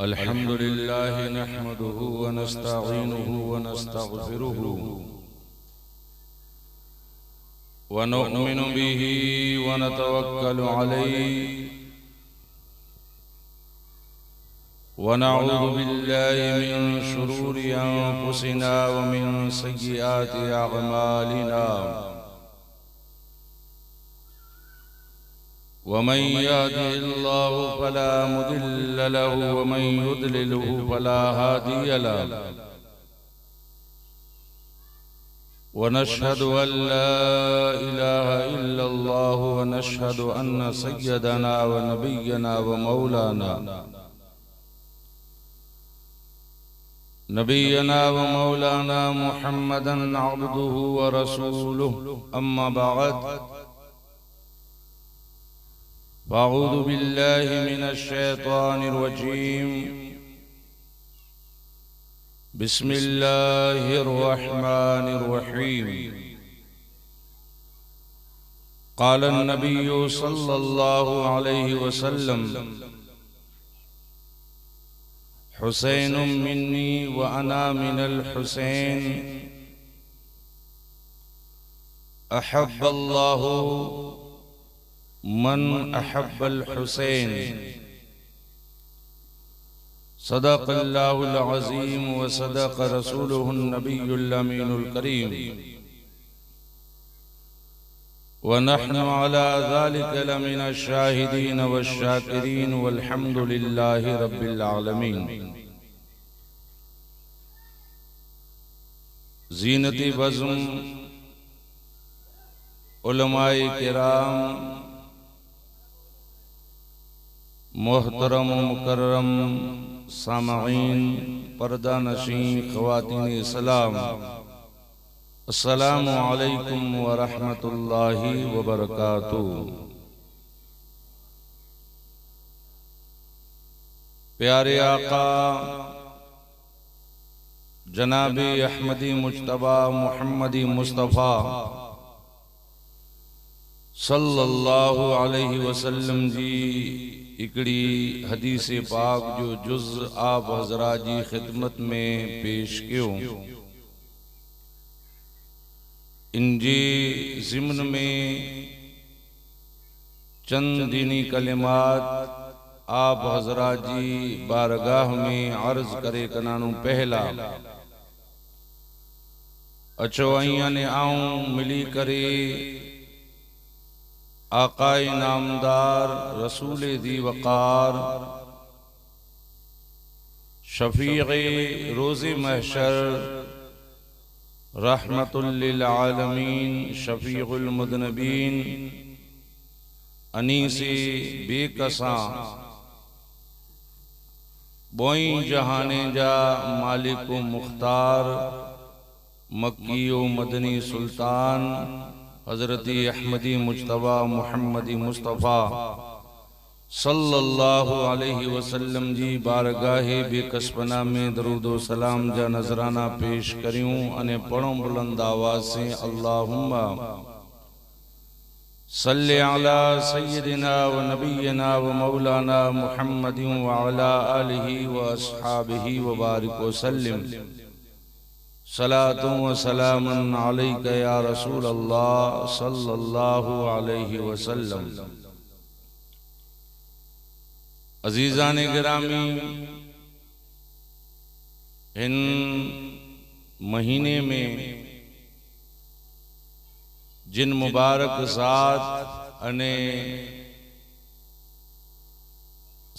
अल्हम्दुलिल्लाह नहमदुहु व नस्तईनुहु व नस्तगफिरुहु व नु'मिनु बिही व नतवक्कलु अलैहि व नऊज़ु बिल्लाहि मिन शुरूरि अनफुसिना व मिन सय्यिआति अअमालिना वमन यहदिहिल्लाहु फला मुदिल्ल लहु वमन युद्लिलहु फला हादिय लहु वनशहदु अन ला इलाहा इल्लल्लाहु वनशहदु अन्न सय्यदना व नबिय्यना व मौलाना मुहम्मदन अब्दुहु व रसूलुहु अम्मा बअद अऊज़ु बिल्लाहि मिनश शैतानिर रजीम बिस्मिल्लाहिर रहमानिर रहीम क़ाल अन्नबिय्यु सल्लल्लाहु अलैहि वसल्लम हुसैनुम मिन्नी व अना मिनल हुसैन अहब्बल्लाहु मन अहब्बल हुसैन सदक़ल्लाहुल अज़ीम व सदक़ रसूलुहुन नबियुल अमीनुल करीम व नहनु अला ज़ालिका लमिनश शाहिदीन वश्शाकिरीन वल्हम्दुलिल्लाहि रब्बिल आलमीन। ज़ीनती बज़्म उलमाए किराम मोहतरम मुकर्रम सामईन पर्दा नशीं ख़वातीन इस्लाम अस्सलामु अलैकुम व रहमतुल्लाहि व बरकातुहू। प्यारे आका जनाबे अहमदी मुज्तबा मुहम्मदी मुस्तफ़ा सल्लल्लाहु अलैहि वसल्लम जी इकड़ी हदीस पाक जो जुज़ आप हज़रात जी खिदमत में पेश क्यों। इनजे ज़िम्न में चंद दीनी कलिमात आप हज़रात जी बारगाह में अर्ज करे कनानू पहला अचो अइया ने आऊं मिली करे आकाए नामदार रसूल दी वक़ार शफीक़े रोज़े महशर रहमतुल लिल आलमीन शफीक़ुल मुज़निबीन अनीसे बेकसां बोई जहाने जा मालिको मुख्तार मक्कीयो मदनी सुल्तान हज़रती अहमदी मुज्तबा मुहम्मदी मुस्तफ़ा सल्लल्लाहु अलैहि वसल्लम जी बारगाहे बेकसपना में दरूदो सलाम जा नजराना पेश करियूं अने पढ़ो बुलंद आवाज़ से अल्लाहुम्मा सल्लि अला सय्यदिना व नबियना व मौलाना मुहम्मदिन व अला आलिहि व अस्हाबिहि व बारिक व सल्लिम सलातु व सलामुन अलैका या रसूल अल्लाह सल्लल्लाहु अलैहि वसल्लम। अजीज़ान गिरामी, इन महीने में जिन मुबारक ज़ात अने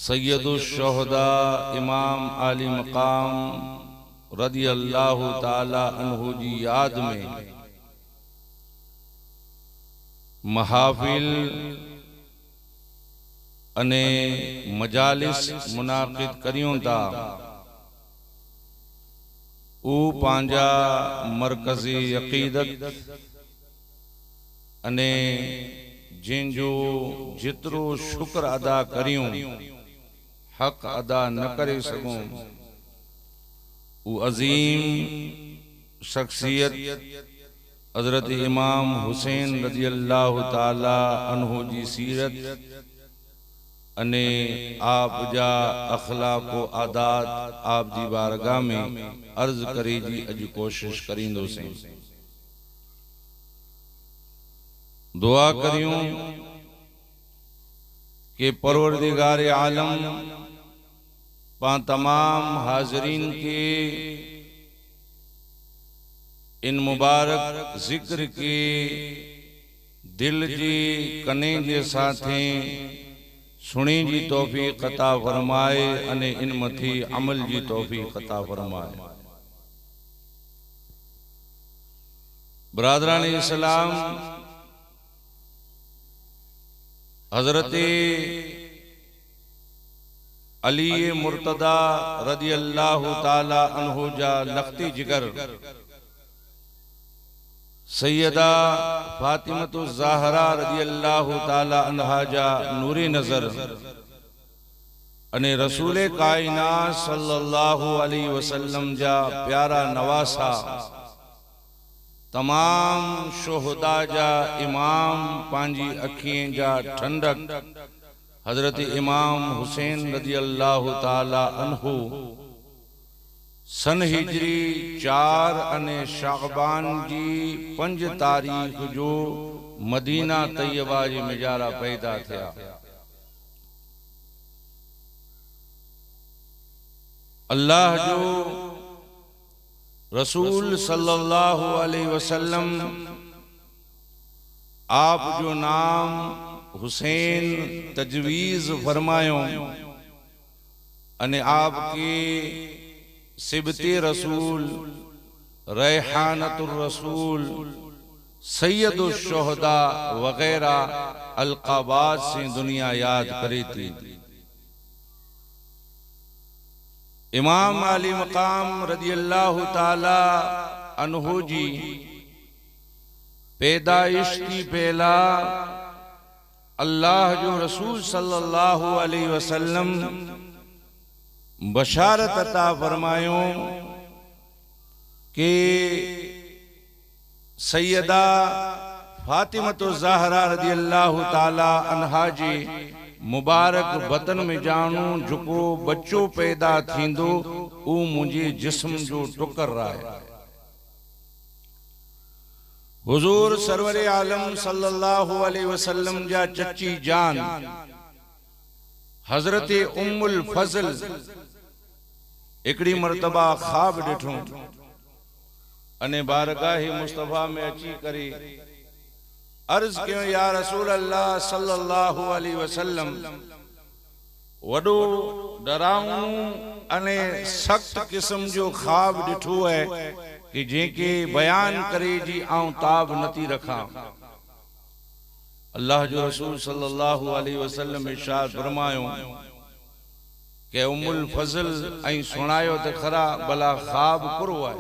सैयदुश शुहदा इमाम आली मकाम रदी अल्लाह ताला अन्हु जी याद में महाफिल अने मजालिस मुनाकिद करियूं था ऊ पांजा मरकज़ी अक़ीदत अने जिनजो जितरो शुक्र अदा करियूं हक अदा न करे सकूं वो अजीम शख्सियत हजरत इमाम हुसैन रजी अल्लाह ताला अन्हु जी सीरत अने आप जा अखलाक व आदात आप जी बारगाह में अर्ज करी जी अज कोशिश करींदोसीं। दुआ करियूं कि परवरदिगार आलम पा तमाम हाजरीन के इन मुबारक जिक्र के दिल जी कने जे साथे सुनी जी तौफीक अता फरमाए अने इन मथी अमल जी तौफीक अता फरमाए। बरादरान इस्लाम, हजरत अली मुर्तदा रदी अल्लाह ताला अन्हु जा लख्ती जिगर सैयदा फातिमतु ज़हरा रज़ी अल्लाह ताला अन्हा जा नूरी नजर अने रसूल कायनात सल्लल्लाहु अलैहि वसल्लम जा प्यारा नवासा तमाम शुहदा जा इमाम पांजी अखियं जा ठंडक हजरत इमाम हुसैन रज़ी अल्लाह ताला अन्हु सन हिजरी 4 अने शाबान जी 5 तारीख जो मदीना तैयबा जी मिजारा पैदा थिया। अल्लाह जो रसूल सल्लल्लाहु अलैहि वसल्लम आप जो नाम हुसैन तजवीज फरमायो अने आपके सिबती रसूल रैहानतुर रसूल सैयदुल शुहदा वगैरह अलकाबात से दुनिया याद करी थी। इमाम अली मकाम रज़ी अल्लाह ताला अन्हु जी पैदाइश की पहला अल्लाह जो रसूल सल्लल्लाहु अलैहि वसल्लम बशारत अता फरमायो कि सैयदा फातिमतु ज़हरा रज़ी अल्लाह ताला अन्हा जी मुबारक बतन में जानू जुको बच्चो पैदा थींदो ऊ मुझे जिस्म जो टुकर रहा है। हुजूर सरवर आलम सल्लल्लाहु अलैहि वसल्लम जा चची जान हजरत उम्मुल फजल एकड़ी मर्तबा ख्वाब डिठो अने बारगाह मुस्तफा में अची करी अर्ज क्यों या रसूल अल्लाह सल्लल्लाहु अलैहि वसल्लम वडो डरावनो अने सख्त किस्म जो ख्वाब डिठो है कि जेके बयान करे जी आऊं ताब नती रखा। अल्लाह जो रसूल सल्लल्लाहु अलैहि वसल्लम इरशाद फरमायो के उम्मुल फजल ऐं सुनायो ते खरा भला ख्वाब कुरो है।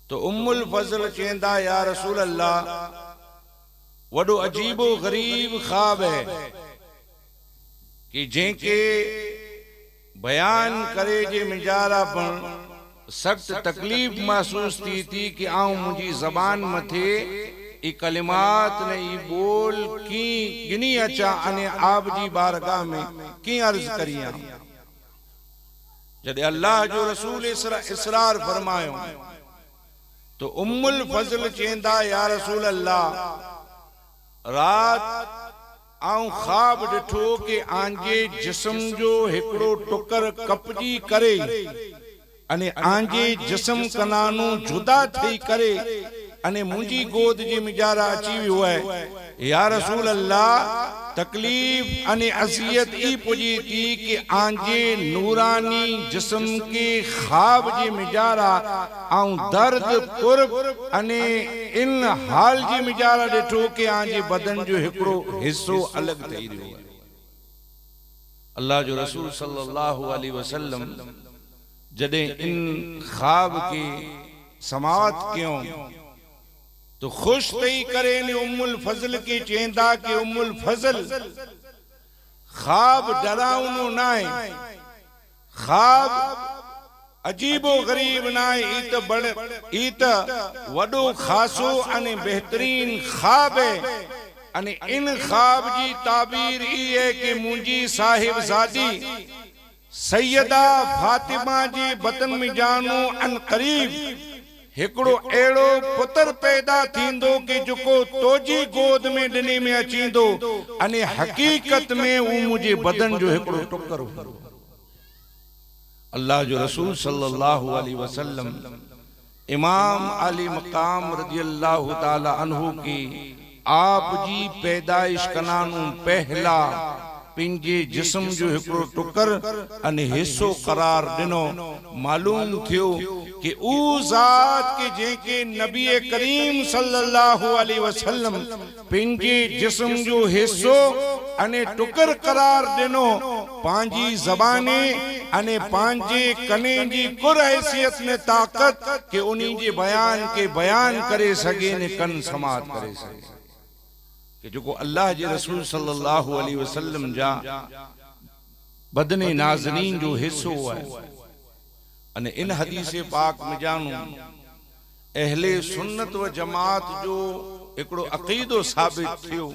तो उम्मुल फजल चेंदा या रसूल अल्लाह वडो अजीबो गरीब ख्वाब है कि जेके बयान करे जे मिजारा पण सख्त तकलीफ महसूस थी कि आऊं मुझी जबान मथे ई कलिमात ने ई बोल की गिनी अचा अने आप जी बारगाह में की अर्ज करिया। जदे अल्लाह जो रसूल इसरार फरमायो तो उम्मुल फजल चेंदा या रसूल अल्लाह रात आऊं ख्वाब डिठो कि आंजे जिस्म जो हिकड़ो टुकर कपजी करे अने आंजे जिस्म कनानू जुदा थई करे अने मुंजी गोद जी मिजारा अची वियो है। या रसूल अल्लाह तकलीफ अने अजियत ई पुजी थी कि आंजे नूरानी जिस्म के ख्वाब जी मिजारा आऊं दर्द कुर्ब अने इन हाल जी मिजारा डिठो कि आंजे बदन जो हिकड़ो हिस्सो अलग थई रहियो है। अल्लाह जो रसूल सल्लल्लाहु अलैहि वसल्लम जदे इन ख्वाब की समाअत क्यों तो खुश तई करे ने उम्मुल फजल की चेंदा कि उम्मुल फजल ख्वाब डरावनो नाए ख्वाब अजीबो गरीब नाए ई त वडो खासो अने बेहतरीन ख्वाब है। अने इन ख्वाब जी ताबीर ई है कि मुंजी साहिबजादी सैयदा फातिमा जी बतन में जानू अन करीब हिकड़ो एड़ो पुत्र पैदा थींदो कि जुको तोजी गोद में दिने में अचींदो अने हकीकत में उ मुझे बदन जो हिकड़ो टुकर हो। अल्लाह जो रसूल सल्लल्लाहु अलैहि वसल्लम इमाम अली मकाम रदियल्लाहु ताला अन्हु की आप जी पैदाइश कनानू पहला पिंजे जिस्म जो हिकड़ो टुकर अने हिस्सो करार दिनो। मालूम थियो कि ऊ जात के जेके नबी करीम सल्लल्लाहु अलैहि वसल्लम पिंजे जिस्म जो हिस्सो अने टुकर करार दिनो पांजी जबाने अने पांजे कने जी कुर हैसियत में ताकत के उन्हीं जे बयान के बयान करे सके ने कन समात करे सके कि जो अल्लाह जे रसूल सल्लल्लाहु अलैहि वसल्लम जा बदने नाज़रीन जो हिस्सो है। अने इन हदीस पाक में जानू अहले सुन्नत व जमात जो एकड़ो अकीदो साबित थियो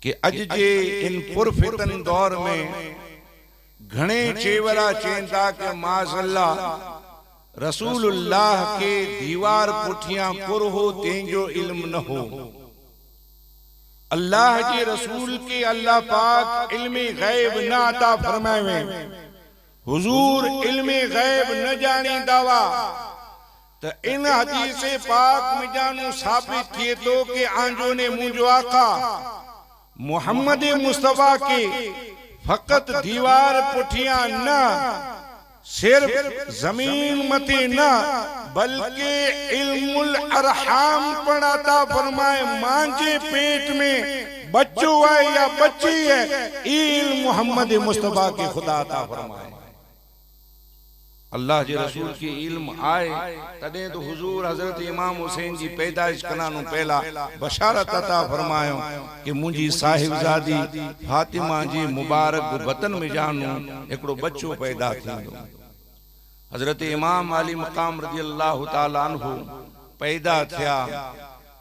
कि अज जे इन पुरफितन दौर में घणे चेवरा चेंदा के माज़अल्लाह रसूलुल्लाह के दीवार पुठियां कुर हो तेंजो इल्म न हो। अल्लाह के रसूल के अल्लाह पाक इल्मे गैब न अता फरमावे। हुजूर इल्मे गैब न जानी दावा तो इन हदीस पाक में जानू साबित किए तो कि आंजो ने मुझो आका मोहम्मद मुस्तफा के फकत दीवार पुठियां न सिर्फ जमीन मते न बल्कि इल्मुल अरहाम पढ़ाता फरमाए। मांझे पेट में बच्चो है या बच्ची है इल्म मोहम्मद मुस्तफा के खुदा अता फरमाए। अल्लाह जे रसूल के इल्म आए तदे तो हुजूर हजरत इमाम हुसैन जी पैदाइश कनानु पहला बशारत अता फरमायो कि मुझी साहिबजादी फातिमा जी मुबारक वतन में जानू एकड़ो बच्चो पैदा थींदो। हजरत इमाम अली मकाम रदियल्लाहु ताला अन्हु पैदा थिया।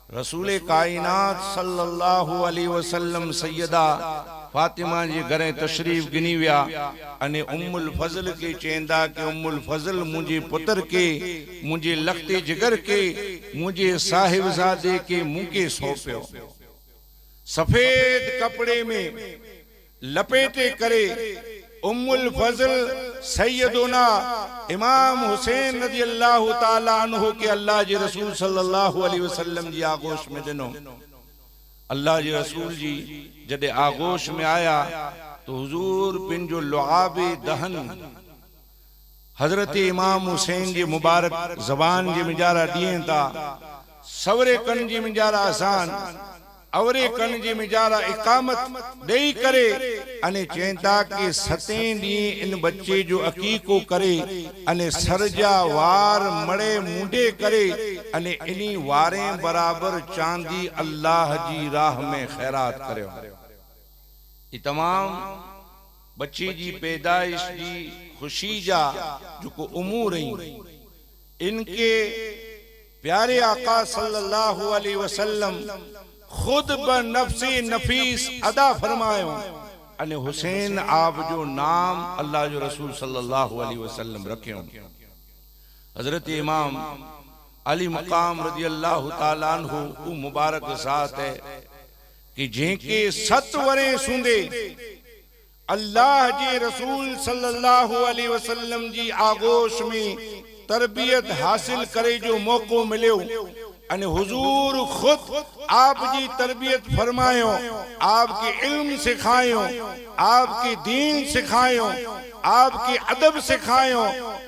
रसूल कायनात सल्लल्लाहु अलैहि वसल्लम सैयदा फातिमा जी घरे तशरीफ गिनी विया अने उम्मुल फजल के चेंदा के उम्मुल फजल मुझे पुत्र के मुझे लखते जिगर के मुझे साहिबजादे के मुके सौंप्यो। सफेद कपड़े में लपेटे करे उम्मुल फजल सैयदुना इमाम हुसैन रज़ियल्लाहु ताला अन्हु के अल्लाह जी रसूल सल्लल्लाहु अलैहि वसल्लम जी आगोश में दिनो। अल्लाह जी रसूल जी जदे आगोश में आया तो हुजूर पिन जो लुआबे दहन हजरत इमाम हुसैन जी मुबारक जबान जी मिजारा दिए था सवरे कन जी मिजारा आसान अवरे कन जी मिजारा इकामत दई करे अने चेंता के सतें दी इन बच्चे जो अकीको करे अने सरजा वार मड़े मुंडे करे अने इनी वारे बराबर चांदी अल्लाह जी राह में खैरात करे। ये तमाम बच्ची जी पैदाइश जी खुशी जा जो को उमूर इनके प्यारे आका सल्लल्लाहु अलैहि वसल्लम खुद बनफ्सी नफीस अदा फरमायो अने हुसैन आप जो नाम अल्लाह जो रसूल सल्लल्लाहु अलैहि वसल्लम रखे। हजरत इमाम अली मकाम रदियल्लाहु ताला अन्हु मुबारक साथ है कि जेके 7 वरे सुंदे अल्लाह जी रसूल सल्लल्लाहु अलैहि वसल्लम जी आगोश में तरबियत हासिल करे जो मौको मिलो अने हुजूर खुद आप जी तरबियत फरमायो, आपके इल्म सिखायो, आपके दीन सिखायो, आपके अदब सिखायो,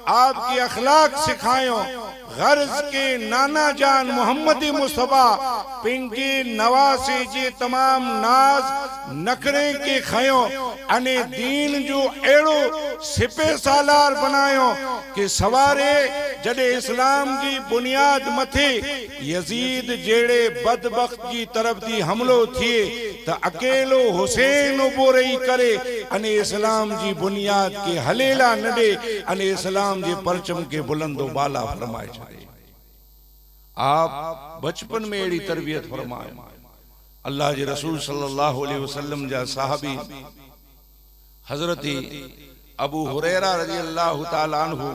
आपके अखलाक सिखायो। गर्ज के नाना जान मोहम्मद मुस्तफा पिंजे नवासे जे तमाम नाज नखरे के खयो अने दीन जो एड़ो सिपे सालार बनायो कि सवारे जडे इस्लाम जी बुनियाद मथे यजीद जेड़े बदबख्त जी तरफ दी हमलो थिए त अकेलो हुसैन उबो रही करे अने इस्लाम जी बुनियाद के हलेला न दे अने इस्लाम जे परचम के बुलंदो बाला फरमाए छे। आप बचपन में एड़ी तरबियत फरमाए। अल्लाह जे रसूल सल्लल्लाहु अलैहि वसल्लम जा साहबी हजरत अबू हुरैरा रजी अल्लाह ताला अन्हु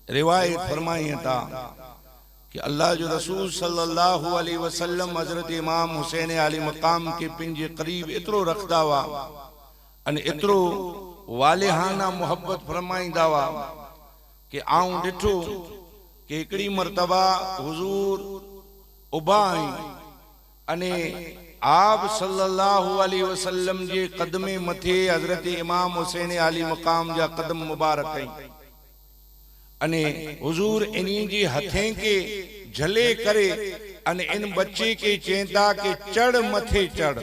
रिवायत फरमाई था कि अल्लाह जो रसूल सल्लल्लाहु अलैहि वसल्लम हजरत इमाम हुसैन आली मकाम के पिंजे करीब इतरो रखदा वा अने इतरो वालिहाना मोहब्बत फरमाईंदा वा कि आऊं डिठो कि एकड़ी मर्तबा हुजूर उबाई अने आप सल्लल्लाहु अलैहि वसल्लम जे कदमे मथे हजरत इमाम हुसैन आली मकाम जा कदम मुबारक कई अने हुजूर इन्हीं जी हथें के झले करे अने इन बच्चे के चेंदा के चढ़ मथे चढ़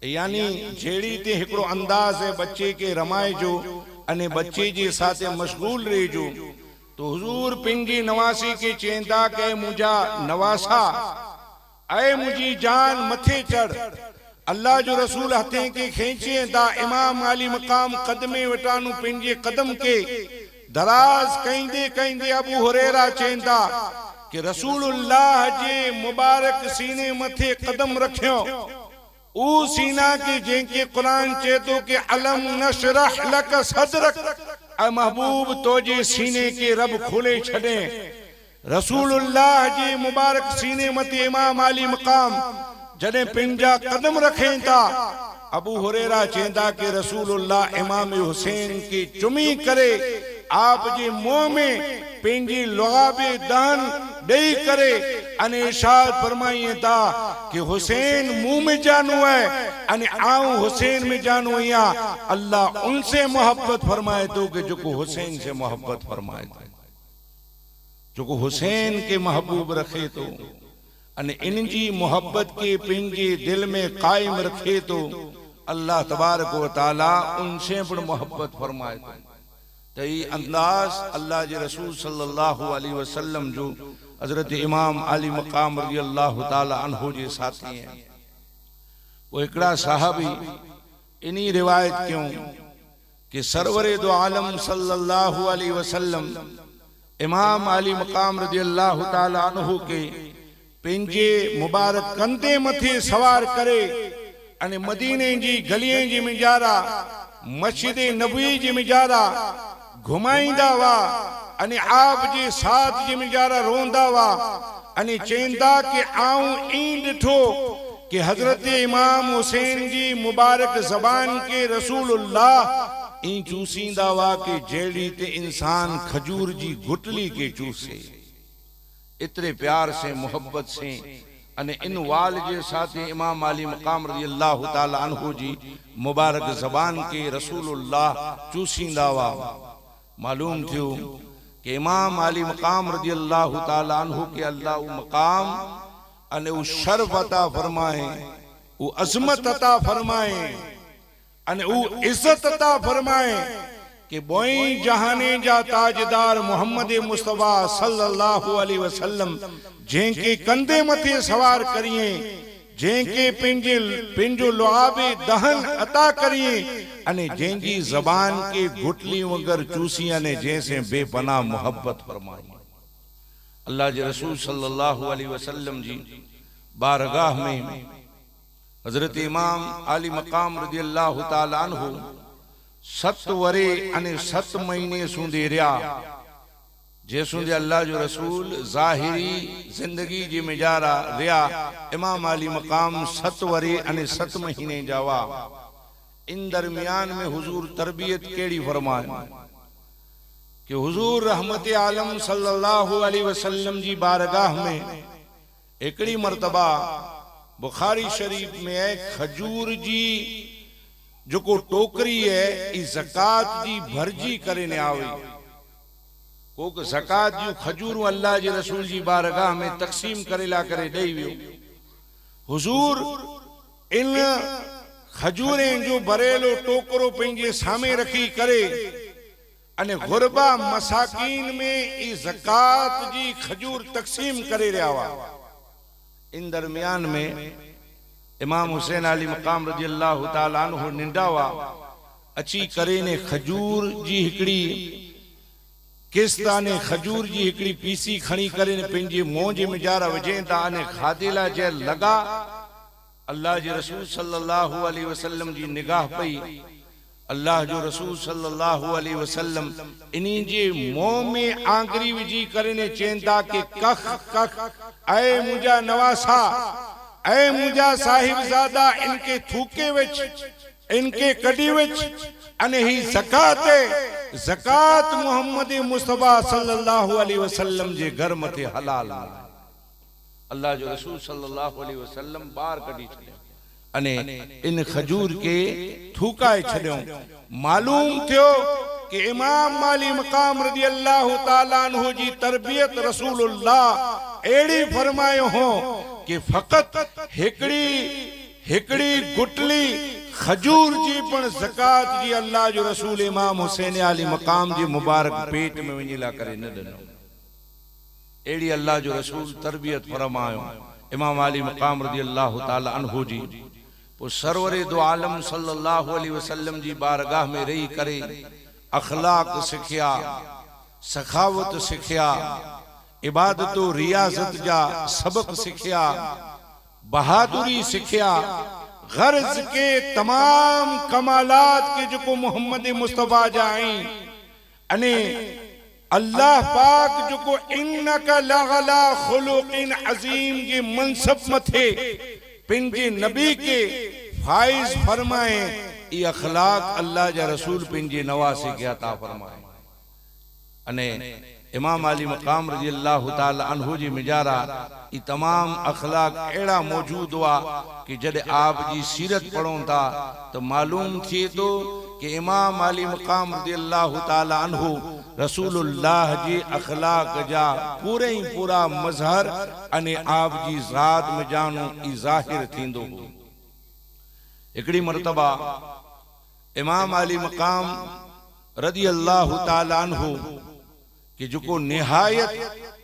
यानी जेड़ी ते हिकड़ो अंदाज है बच्चे के रमाए जो अने बच्चे जे साथे मशगूल रहे जो तो हुजूर पिंजी नवासी के चेंदा के मुझा नवासा ऐ मुझी जान मथे चढ़। अल्लाह जो रसूल हथें के खींचे ता इमाम आली मकाम कदमे वटानु पिंजे कदम के दराज कईंदे कईंदे अबू हुरैरा चेंदा कि रसूलुल्लाह जे मुबारक सीने मथे कदम रखियो ऊ सीना के जेके कुरान चेतो के अलम नशरह लक सदरक ऐ महबूब तोजे सीने के रब खोले छड़े। रसूलुल्लाह जे मुबारक सीने मथे इमाम आली मकाम जने पिंजा कदम रखें था अबू हुरैरा चेंदा के रसूलुल्लाह इमाम हुसैन की चुमी करे आप जी मुंह में पेंजी लुगाबे दहन दई करे अने इरशाद फरमाइए था कि हुसैन मुंह में जानू है अने आऊं हुसैन में जानू या अल्लाह उनसे मोहब्बत फरमाए तो कि जो को हुसैन से मोहब्बत फरमाए तो जो को हुसैन के महबूब रखे तो अने इन जी मोहब्बत के पेंजी दिल में कायम रखे तो अल्लाह तबारक व तआला उनसे बड़ मोहब्बत फरमाए तो ये अंदाज अल्लाह के रसूल सल्लल्लाहु अलैहि वसल्लम जो हजरत इमाम अली मकाम रज़ी अल्लाह ताला अन्हु जे साथी हैं वो एकड़ा साहबी इन्हीं रिवायत क्यों कि सरवरे दो आलम सल्लल्लाहु अलैहि वसल्लम इमाम अली मकाम रज़ी अल्लाह ताला अन्हु के पेंजे मुबारक कंधे मथे सवार करे अने मदीने जी गलियां जी मिजारा मस्जिद नबवी जी मिजारा घुमाईंदा वा अने आप जे साथ जी मिजारा रोंदा वा अने चेंदा के आऊं ई डिठो कि हजरत इमाम हुसैन जी मुबारक जबान के रसूलुल्लाह ई चूसींदा वा कि जेड़ी ते इंसान खजूर जी गुटली के चूसे इतने प्यार से मोहब्बत से अने इन वाल जे साथे इमाम अली मकाम रज़ी अल्लाह ताला अन्हु जी मुबारक जबान के रसूलुल्लाह चूसींदा वा मालूम थियो कि इमाम अली मकाम रज़ी अल्लाह ताला अन्हु के अल्लाह उ मकाम अने उ शर्फ अता फरमाए उ अजमत अता फरमाए अने उ इज्जत अता फरमाए कि बोई जहाने जा ताजदार मोहम्मद मुस्तफा सल्लल्लाहु अलैहि वसल्लम जेके कंधे मथे सवार करिए जेके पिंजो लुआबे दहन अता करिए अने जेंगी जबान के गुटली वगर चूसी अने जैसे बेपनाह मोहब्बत फरमाई। अल्लाह के रसूल सल्लल्लाहु अलैहि वसल्लम जी बारगाह में हजरत इमाम अली मकाम रज़ी अल्लाह ताला अन्हु 7 वरे अने 7 महीने सूंदे रहा जैसुं अल्लाह जो रसूल ज़ाहिरी जिंदगी जी मिजारा रिया इमाम अली मकाम 7 वरे अने 7 महीने जावा। इन दरमियान में हुजूर तरबियत केड़ी फरमाए कि हुजूर रहमत आलम सल्लल्लाहु अलैहि वसल्लम जी बारगाह में एकड़ी मर्तबा बुखारी शरीफ में है खजूर जी जो को टोकरी है इस ज़कात जी भरजी करे ने आवी को ज़कात जी खजूर अल्लाह जे रसूल जी बारगाह में तकसीम करेला करे दई वियो। हुजूर इन खजूरें जो बरेलो टोकरो पेंजे सामे रखी करे अने गुरबा मसाकीन में ई ज़कात जी खजूर तकसीम करे रहा वा। इन दरमियान में इमाम हुसैन अली मकाम रजी अल्लाह ताला अन्हु निंडावा अची करे ने खजूर जी हिकड़ी किस्ताने खजूर जी हिकड़ी पीसी खणी करे ने पंहिंजे मुंह जे मिजारा विझें था अने खादेला जे लगा अल्लाह जे रसूल सल्लल्लाहु अलैहि वसल्लम जी निगाह पई अल्लाह जो रसूल सल्लल्लाहु अलैहि वसल्लम इन्ही जे मुंह में आंगरी विझी करे ने चेंदा के कख कख ऐ मुंजा नवासा ऐ मुंजा साहिबजादा इनके थूके विच इनके कडी विच अने ही ज़कात मोहम्मद मुस्तफा सल्लल्लाहु अलैहि वसल्लम जे घर मथे हलाल अल्लाह जो रसूल सल्लल्लाहु अलैहि वसल्लम बार कडी छड्यो अने इन खजूर के थूकाए छड्यो मालूम थियो कि इमाम माली मकाम रज़ी अल्लाह ताला अन्हु जी तरबियत रसूलुल्लाह एड़ी फरमायो हो कि फकत हिकड़ी गुटली खजूर जी पण ज़कात जी अल्लाह जो रसूल इमाम हुसैन अली मकाम जी मुबारक पेट में वञी करे न ॾिनो एड़ी अल्लाह जो रसूल तरबियत फरमायो इमाम अली मकाम रज़ी अल्लाह ताला अन्हु जी पो सरवरे दो आलम सल्लल्लाहु अलैहि वसल्लम जी बारगाह में रही करे अखलाक सिखिया सखावत सिखिया इबादत रियाजत जा सबक सिखिया बहादुरी सिखिया गर्ज के तमाम कमालात के जो मोहम्मद मुस्तफा जाई अने अल्लाह पाक जो इन्नका लअला खुलुकिन अजीम के मनसब मथे पिंजे नबी के फाइज फरमाए ये अखलाक अल्लाह जा रसूल पिंजे नवासे के अता फरमाए अने इमाम अली मकाम रज़ी अल्लाह ताला अन्हु जी मिजारा ये तमाम अखलाक एड़ा मौजूद हुआ कि जब आप जी सीरत पढ़ों था तो मालूम थी तो कि इमाम अली मकाम रज़ी अल्लाह ताला अन्हु रसूलुल्लाह जी अखलाक जा पूरे ही पूरा मजहर अने आप जी ज़ात में जानो ई ज़ाहिर थींदो एकड़ी मर्तबा इमाम अली मकाम रज़ी अल्लाह ताला अन्हु कि जो निहायत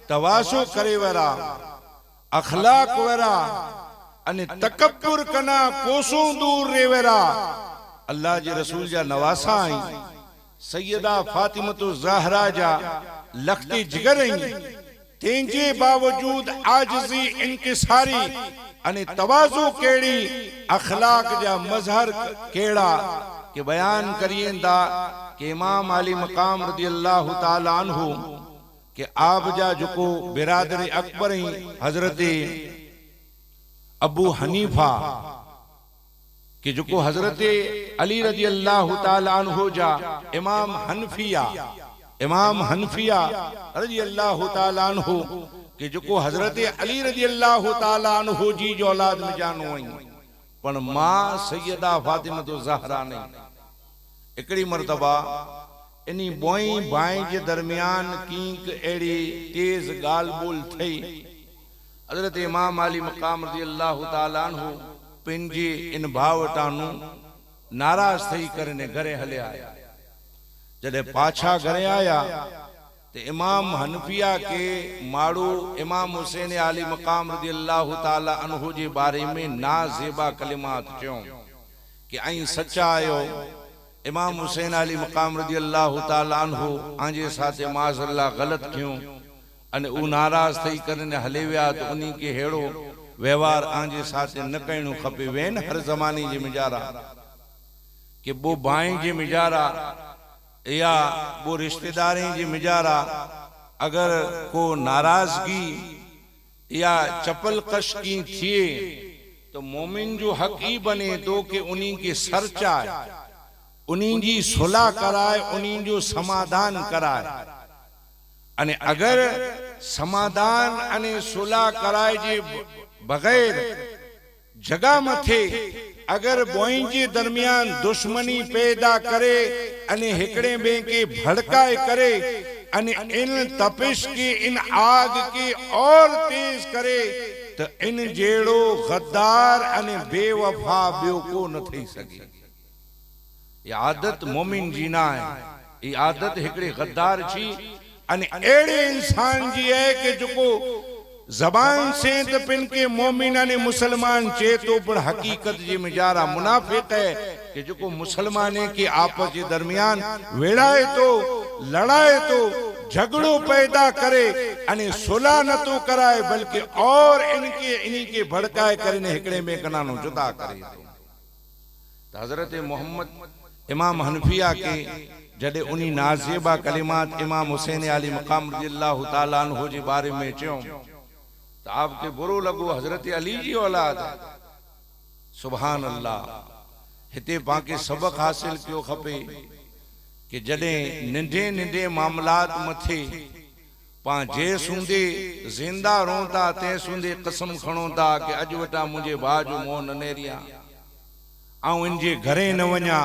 तवासो करे वरा अखलाक वरा अने तकब्बुर कना कोसों दूर रे वरा अल्लाह जे रसूल जा नवासा आई सैयदा फातिमतु ज़हरा जा लखती जिगर आई तेंजे बावजूद आजिज़ी इनकिसारी अने तवाज़ु केड़ी अखलाक जा मजहर केड़ा के बयान करिएंदा कि इमाम अली मकाम रज़ी अल्लाह ताला अन्हु कि आप जा जो बिरादर अकबर हजरत अबू हनीफा कि जो हजरत अली रज़ी अल्लाह ताला अन्हु जा इमाम हनफिया रज़ी अल्लाह ताला अन्हु कि जो हजरत अली रज़ी अल्लाह ताला अन्हु जी जो औलाद में जानो आई पण मां सैयदा फातिमतु ज़हरा नहीं एकड़ी मर्तबा इनी बोई भाई के दरमियान कीक एड़ी तेज गाल बोल थई हजरत इमाम अली मकाम रज़ी अल्लाह ताला अन्हु पिंजी इन भावटानु नाराज थई करने घरे हले आया जदे पाछा घरे आया ते इमाम हनफिया के माड़ू इमाम हुसैन अली मकाम रज़ी अल्लाह ताला अन्हु जे बारे में नाज़ेबा कलिमात चयो कि आई सच्चा आयो इमाम हुसैन अली मकाम रज़ी अल्लाह ताला अन्हु आंजे साथे माज़अल्लाह गलत क्यों अने उ नाराज थई करने हले विया तो उन्हीं के हेड़ो व्यवहार आंजे साथे न करणो खपे वेन हर जमाने जे मिजारा कि वो भाई जे मिजारा या वो रिश्तेदारें जे मिजारा अगर को नाराजगी या चपल कश की थिए तो मोमिन जो हक ही बने तो कि उन्हीं के सरचा उन्हीं जी सुलह कराए उन्हीं जो समाधान कराए अने अगर समाधान अने सुलह कराए जे बगैर जगह मथे अगर बोई जे दरमियान दुश्मनी पैदा करे अने हिकड़े बे के भड़काए करे अने इन तपिश की इन आग की और तेज करे तो इन जेड़ो गद्दार अने बेवफा बियो को न थई सके। ये आदत मोमिन जी ना है, ये आदत हिकड़े गद्दार छी अने एड़े इंसान जी है कि जो जबान से तो पिन के मोमिना ने मुसलमान चे तो पर हकीकत जी मिजारा मुनाफिक है कि जो मुसलमाने के आपस के दरमियान वेड़ाए तो लड़ाए तो झगड़ो पैदा करे अने सुलह न तो कराए बल्कि और इन्हीं के भड़काए करे हिकड़े में कनानो जुदा करे। तो हजरत मोहम्मद इमाम हनफिया के जडे उन्हीं नाज़ेबा कलिमात इमाम हुसैन अली मकाम रज़ियल्लाहु ताला अन्हु जे बारे में चयो तो आपके बुरो लगो हजरत अली जी औलाद सुभान अल्लाह। हिते पाके सबक हासिल क्यों खपे कि जडे निंढे निंढे मामलात मथे पा जे सूंदे जिंदा रोंदा ते सूंदे कसम खणोंदा कि अज वटा मुझे भाजो मोह न नेरिया आऊं इनजे घरे न वञा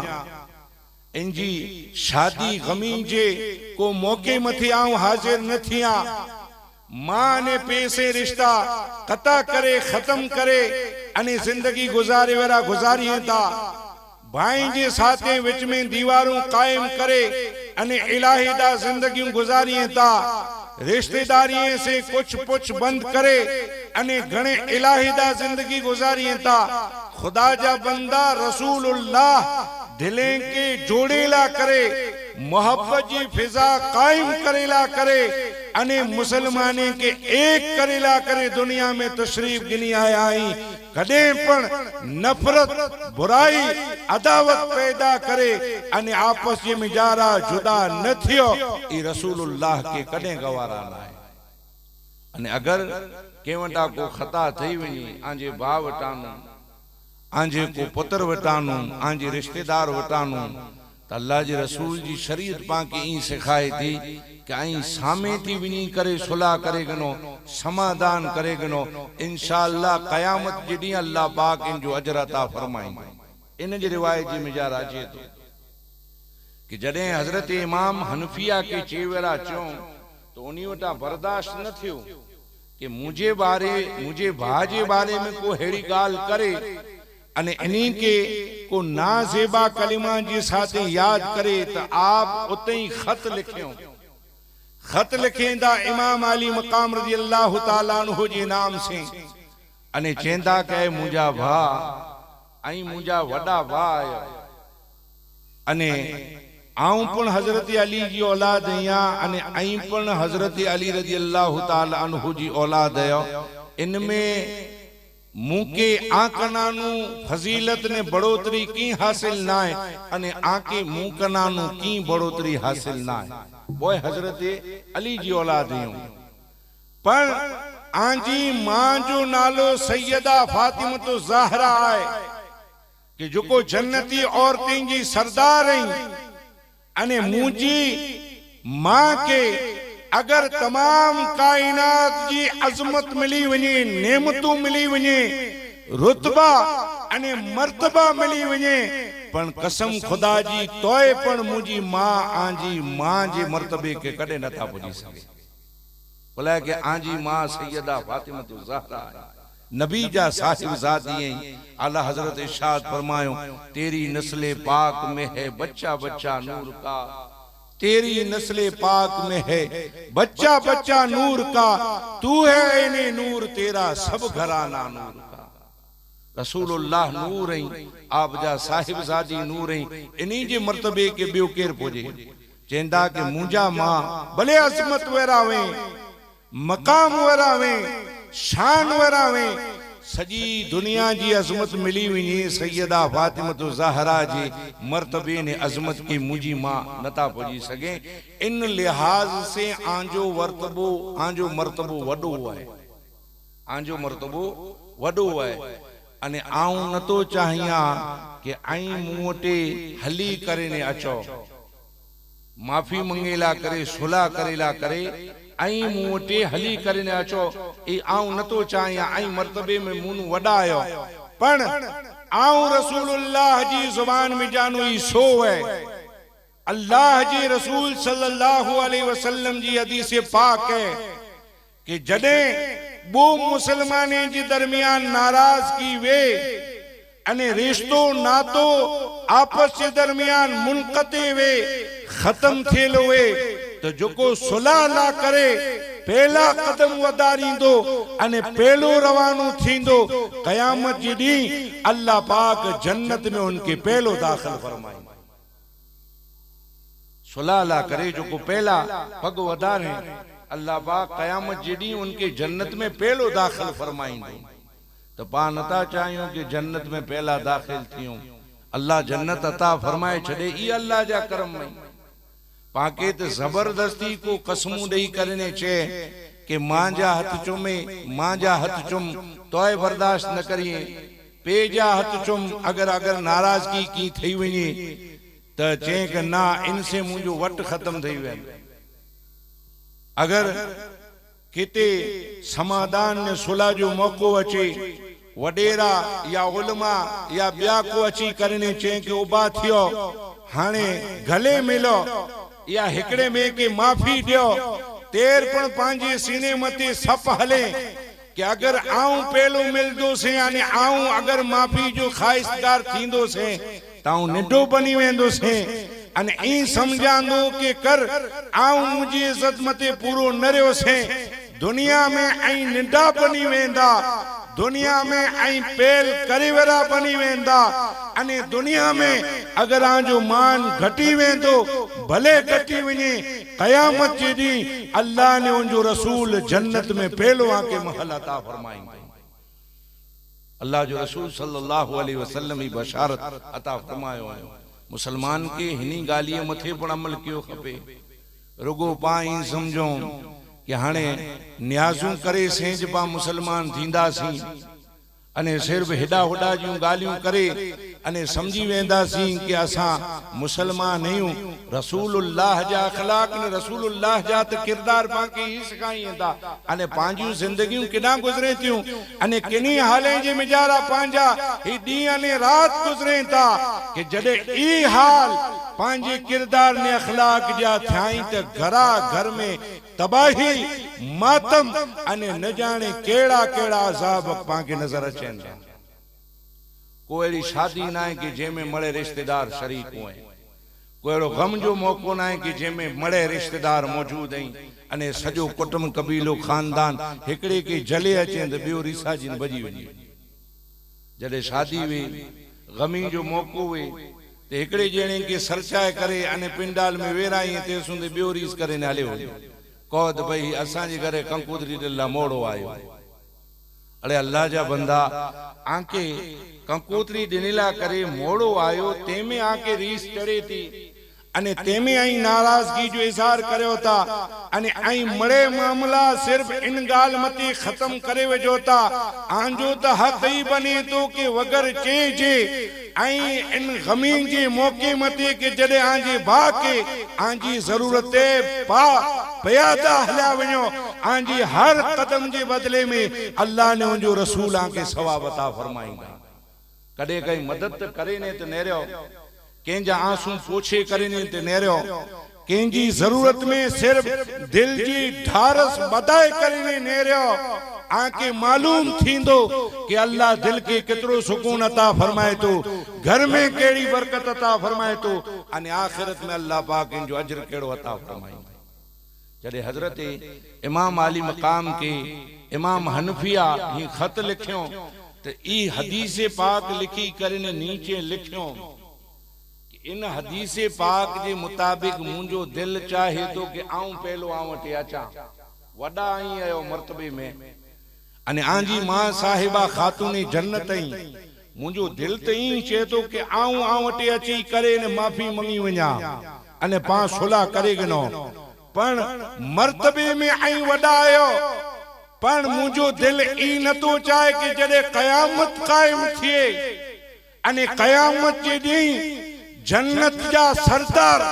इंजी शादी गमी जे को मौके मथे आऊं हाजिर न थिया मां ने पैसे रिश्ता कता करे खत्म करे अने जिंदगी गुजारे वेरा गुजारिए था भाई जे साथे विच में दीवारों कायम करे अने इलाही दा जिंदगी गुजारिए था रिश्तेदारी से कुछ पुछ बंद करे अने घणे इलाही दा जिंदगी गुजारिए था खुदा जा बंदा रसूलुल्लाह दिले के जोड़ेला करे मोहब्बत जी फिजा कायम करेला करे अने मुसलमाने के एक करेला करे दुनिया में तशरीफ गिनी आया आई कदे पण नफरत बुराई अदावत पैदा करे अने आपस जे मिजारा जुदा न थियो ई रसूलुल्लाह के कदे गवारा ना है। अने अगर केवंटा को खता थई वनी आंजे भाव वटानो आंजे को पुत्र वटानो आंजे रिश्तेदार वटानो तो अल्लाह जी रसूल जी शरीयत पाके ई सिखाए थी कि आई सामे थी विनी करे सुलह करे गनो समाधान करे गनो इंशाअल्लाह कयामत जडी अल्लाह पाक इन जो अजर अता फरमाई। इन जी रिवायत जी मिजाज अचे तो कि जडे हजरत इमाम हनफिया के चेवेरा चो तो उनी वटा बर्दाश्त न थियो कि मुझे भाजे बारे में को हेड़ी गाल करे अने इन्हीं के को नाज़ेबा कलिमा जी साथे याद करे तो आप उते ही खत लिखेंदा इमाम अली मकाम रज़ियल्लाहु ताला अन्हु जे नाम से अने चेंदा के मुजा भा आई मुजा वडा भा अने आऊं पण हजरत अली जी औलाद या अने आई पण हजरत अली रज़ियल्लाहु ताला अन्हु जी औलाद है। इनमें मुके आकनानु फजीलत ने बढ़ोतरी की हासिल ना है अने आके मुकनानु की बढ़ोतरी हासिल ना है वो हजरत अली जी औलाद पर आंजी मां जो नालो सैयदा फातिमा ज़हरा है कि जो को जन्नती औरतें जी सरदार हैं अने मुजी मां के अगर तमाम कायनात जी अजमत मिली वने नेमतू मिली वने रुतबा अने मर्तबा मिली वने पण कसम खुदा जी तोय पण मुजी मां आंजी मां जे मर्तबे के कदे नथा पुजी सके बोला कि आंजी मां सैयदा फातिमा ज़हरा नबी जा साहिब ज़ादी आला हजरत इरशाद फरमायो तेरी नस्ले पाक में है बच्चा बच्चा नूर का तेरी नस्ले पाक में है बच्चा बच्चा नूर का तू है इन्हें नूर तेरा सब घराना नूर का रसूलुल्लाह नूर हैं आप जा साहिब ज़ादी नूर हैं इन्हीं जे मर्तबे के बियो केर पोजे चेंदा के मुंजा मां भले अजमत वेरावे मकाम वेरावे शान वेरावे सजी दुनिया जी अजमत मिली वही सैयदा फातिमा ज़हरा जी मर्तबे ने अजमत की मुझी मां नता पुजी सके। इन लिहाज से आंजो मर्तबो वडो है आंजो मर्तबो वडो है अने आऊं नतो चाहिया कि आई मुटे हली करे ने अचो माफी मंगेला करे सुलह करेला करे आई मुटे हली करे ने अचो ए आऊं नतो चाहिया आई मर्तबे में मुन वडायो पण आऊं रसूलुल्लाह जी जुबान में जानू ई सो है अल्लाह जी रसूल सल्लल्लाहु अलैहि वसल्लम जी हदीस पाक है कि जडे वो मुसलमाने जी दरमियान नाराज की वे अने रिश्तो नातो आपस के दरमियान मुनक़ते वे खत्म थेलो वे तो जो को सुलह ना करे पहला कदम वधारींदो अने पहलो रवानो थींदो क़यामत जी ॾींहुं अल्लाह पाक जन्नत में उनके पहलो दाखिल फरमाए सुलाला करे जो को पहला पग वधारे अल्लाह पाक क़यामत जी ॾींहुं उनके जन्नत में पहलो दाखिल फरमाईंदो तो पा नथा चाहियूं कि जन्नत में पहला दाखिल थियूं अल्लाह जन्नत अता फरमाए छड़े ई अल्लाह जा करम में पाके तो जबरदस्ती को कसमू दई करने चे कि मां जा हथ चुमे मां जा हथ चुम तोय बर्दाश्त न करिए पे जा हथ चुम अगर अगर नाराजगी की थई वने त चे कि ना इनसे मुंजो वट खत्म थई वे अगर किते समाधान ने सुलह जो मौको अचे वडेरा या उलमा या बिया को अची करने चे कि उबा थियो हाने गले मिलो या हिकड़े में के माफी दियो तेर पण पांजे सीने मते सप हले कि अगर आऊं पहलो मिलदो से यानी आऊं अगर माफी जो खाइशदार थींदो से ताऊं निडो बनी वेंदो से अने ई समझांदो के कर आऊं मुजी इज्जत मते पूरो नरियो से दुनिया में आई निडा बनी वेंदा दुनिया में आई पेल करीवरा बनी वेंदा अने दुनिया में अगर आजो मान घटी वेंदो भले घटी वने क़यामत जी दी अल्लाह ने उनजो रसूल जन्नत में पहलो आके महल अता फरमाएंगे अल्लाह जो रसूल सल्लल्लाहु अलैहि वसल्लम ही बशारत अता फरमायो है मुसलमान के हिनी गालिए मथे पण अमल कियो खपे रुगो पाई समझो कि हाणे न्याजू करे सेज पा मुसलमान थींदा सी अने सिर्फ हेडा होडा जूं गालियों करे अने समझी वेंदा सी कि असा मुसलमान नहियूं रसूलुल्लाह जा अखलाक ने रसूलुल्लाह जा त किरदार पाके ही सिखाईंदा अने पांजू जिंदगियों किना गुजरे थियूं अने किनी हाले जे मिजारा पांजा ही दी अने रात गुजरे था कि जडे ई हाल पांजे किरदार ने अखलाक जा थाई त घरा घर में तबाही मातम अने न जाने केड़ा केड़ा अजाब पाके नजर अचन कोई शादी ना है कि जेमे मळे रिश्तेदार शरीक हुए कोई गम जो मौको ना है कि जेमे मळे रिश्तेदार मौजूद हैं अने सजो कुटुंब कबीलो खानदान हिकड़े के जले अचे त बियो रीसा जिन बजी वनी जडे शादी वे गमी जो मौको वे ते हिकड़े जणे के सरचाए करे अने पिंडाल में वेराई ते सुंदे बियो रीस करे नाले हो कोद भाई असा जे घरे कंकूतरी दिल्ला मोड़ो आयो अरे अल्लाह जा बंदा आके कंकूतरी दिनिला करे मोड़ो आयो तेमे आके रीस चढ़े थी अने तेमे आई नाराजगी जो इजहार करयो था अने आई मड़े मामला सिर्फ इन गाल मते खत्म करे वजो था आंजो त हक ही बने तो के वगर चे जे आई इन गमीन जे मौके मते के जडे आंजे भा के आंजी जरूरत पा पयादा हला वणो आंजी हर कदम जे बदले में अल्लाह ने उनजो रसूल आके सवाब अता फरमाईंदा कदे कई मदद करे ने त नेरियो केंजा आंसू पोछे करे ने ते नेरियो केंजी जरूरत में सिर्फ दिल जी ढारस बधाए करे ने नेरियो आके मालूम थींदो कि अल्लाह दिल के कितरो सुकून अता फरमाए तो घर में केड़ी बरकत अता फरमाए तो अने आखिरत में अल्लाह पाक इनजो अजर केड़ो अता फरमाए जडे हजरत इमाम आली मकाम के इमाम हनफिया ही खत लिखियो तो ई हदीस पाक लिखी करे ने नीचे लिखियो कि इन हदीस पाक के मुताबिक मुंजो दिल चाहे तो कि आऊं पहलो आवटे अचा वडा आई आयो मर्तबे में अने आंजी मां साहिबा खातून जन्नत आई मुंजो दिल त ई चे तो कि आऊं आवटे अची करे ने माफी मंगी वणा अने पा सुलह करे गनो पण मर्तबे में आई वडा आयो पण मुंजो दिल ई नतो चाहे कि जडे कयामत कायम थिए अने कयामत जे दी जन्नत जा सरदार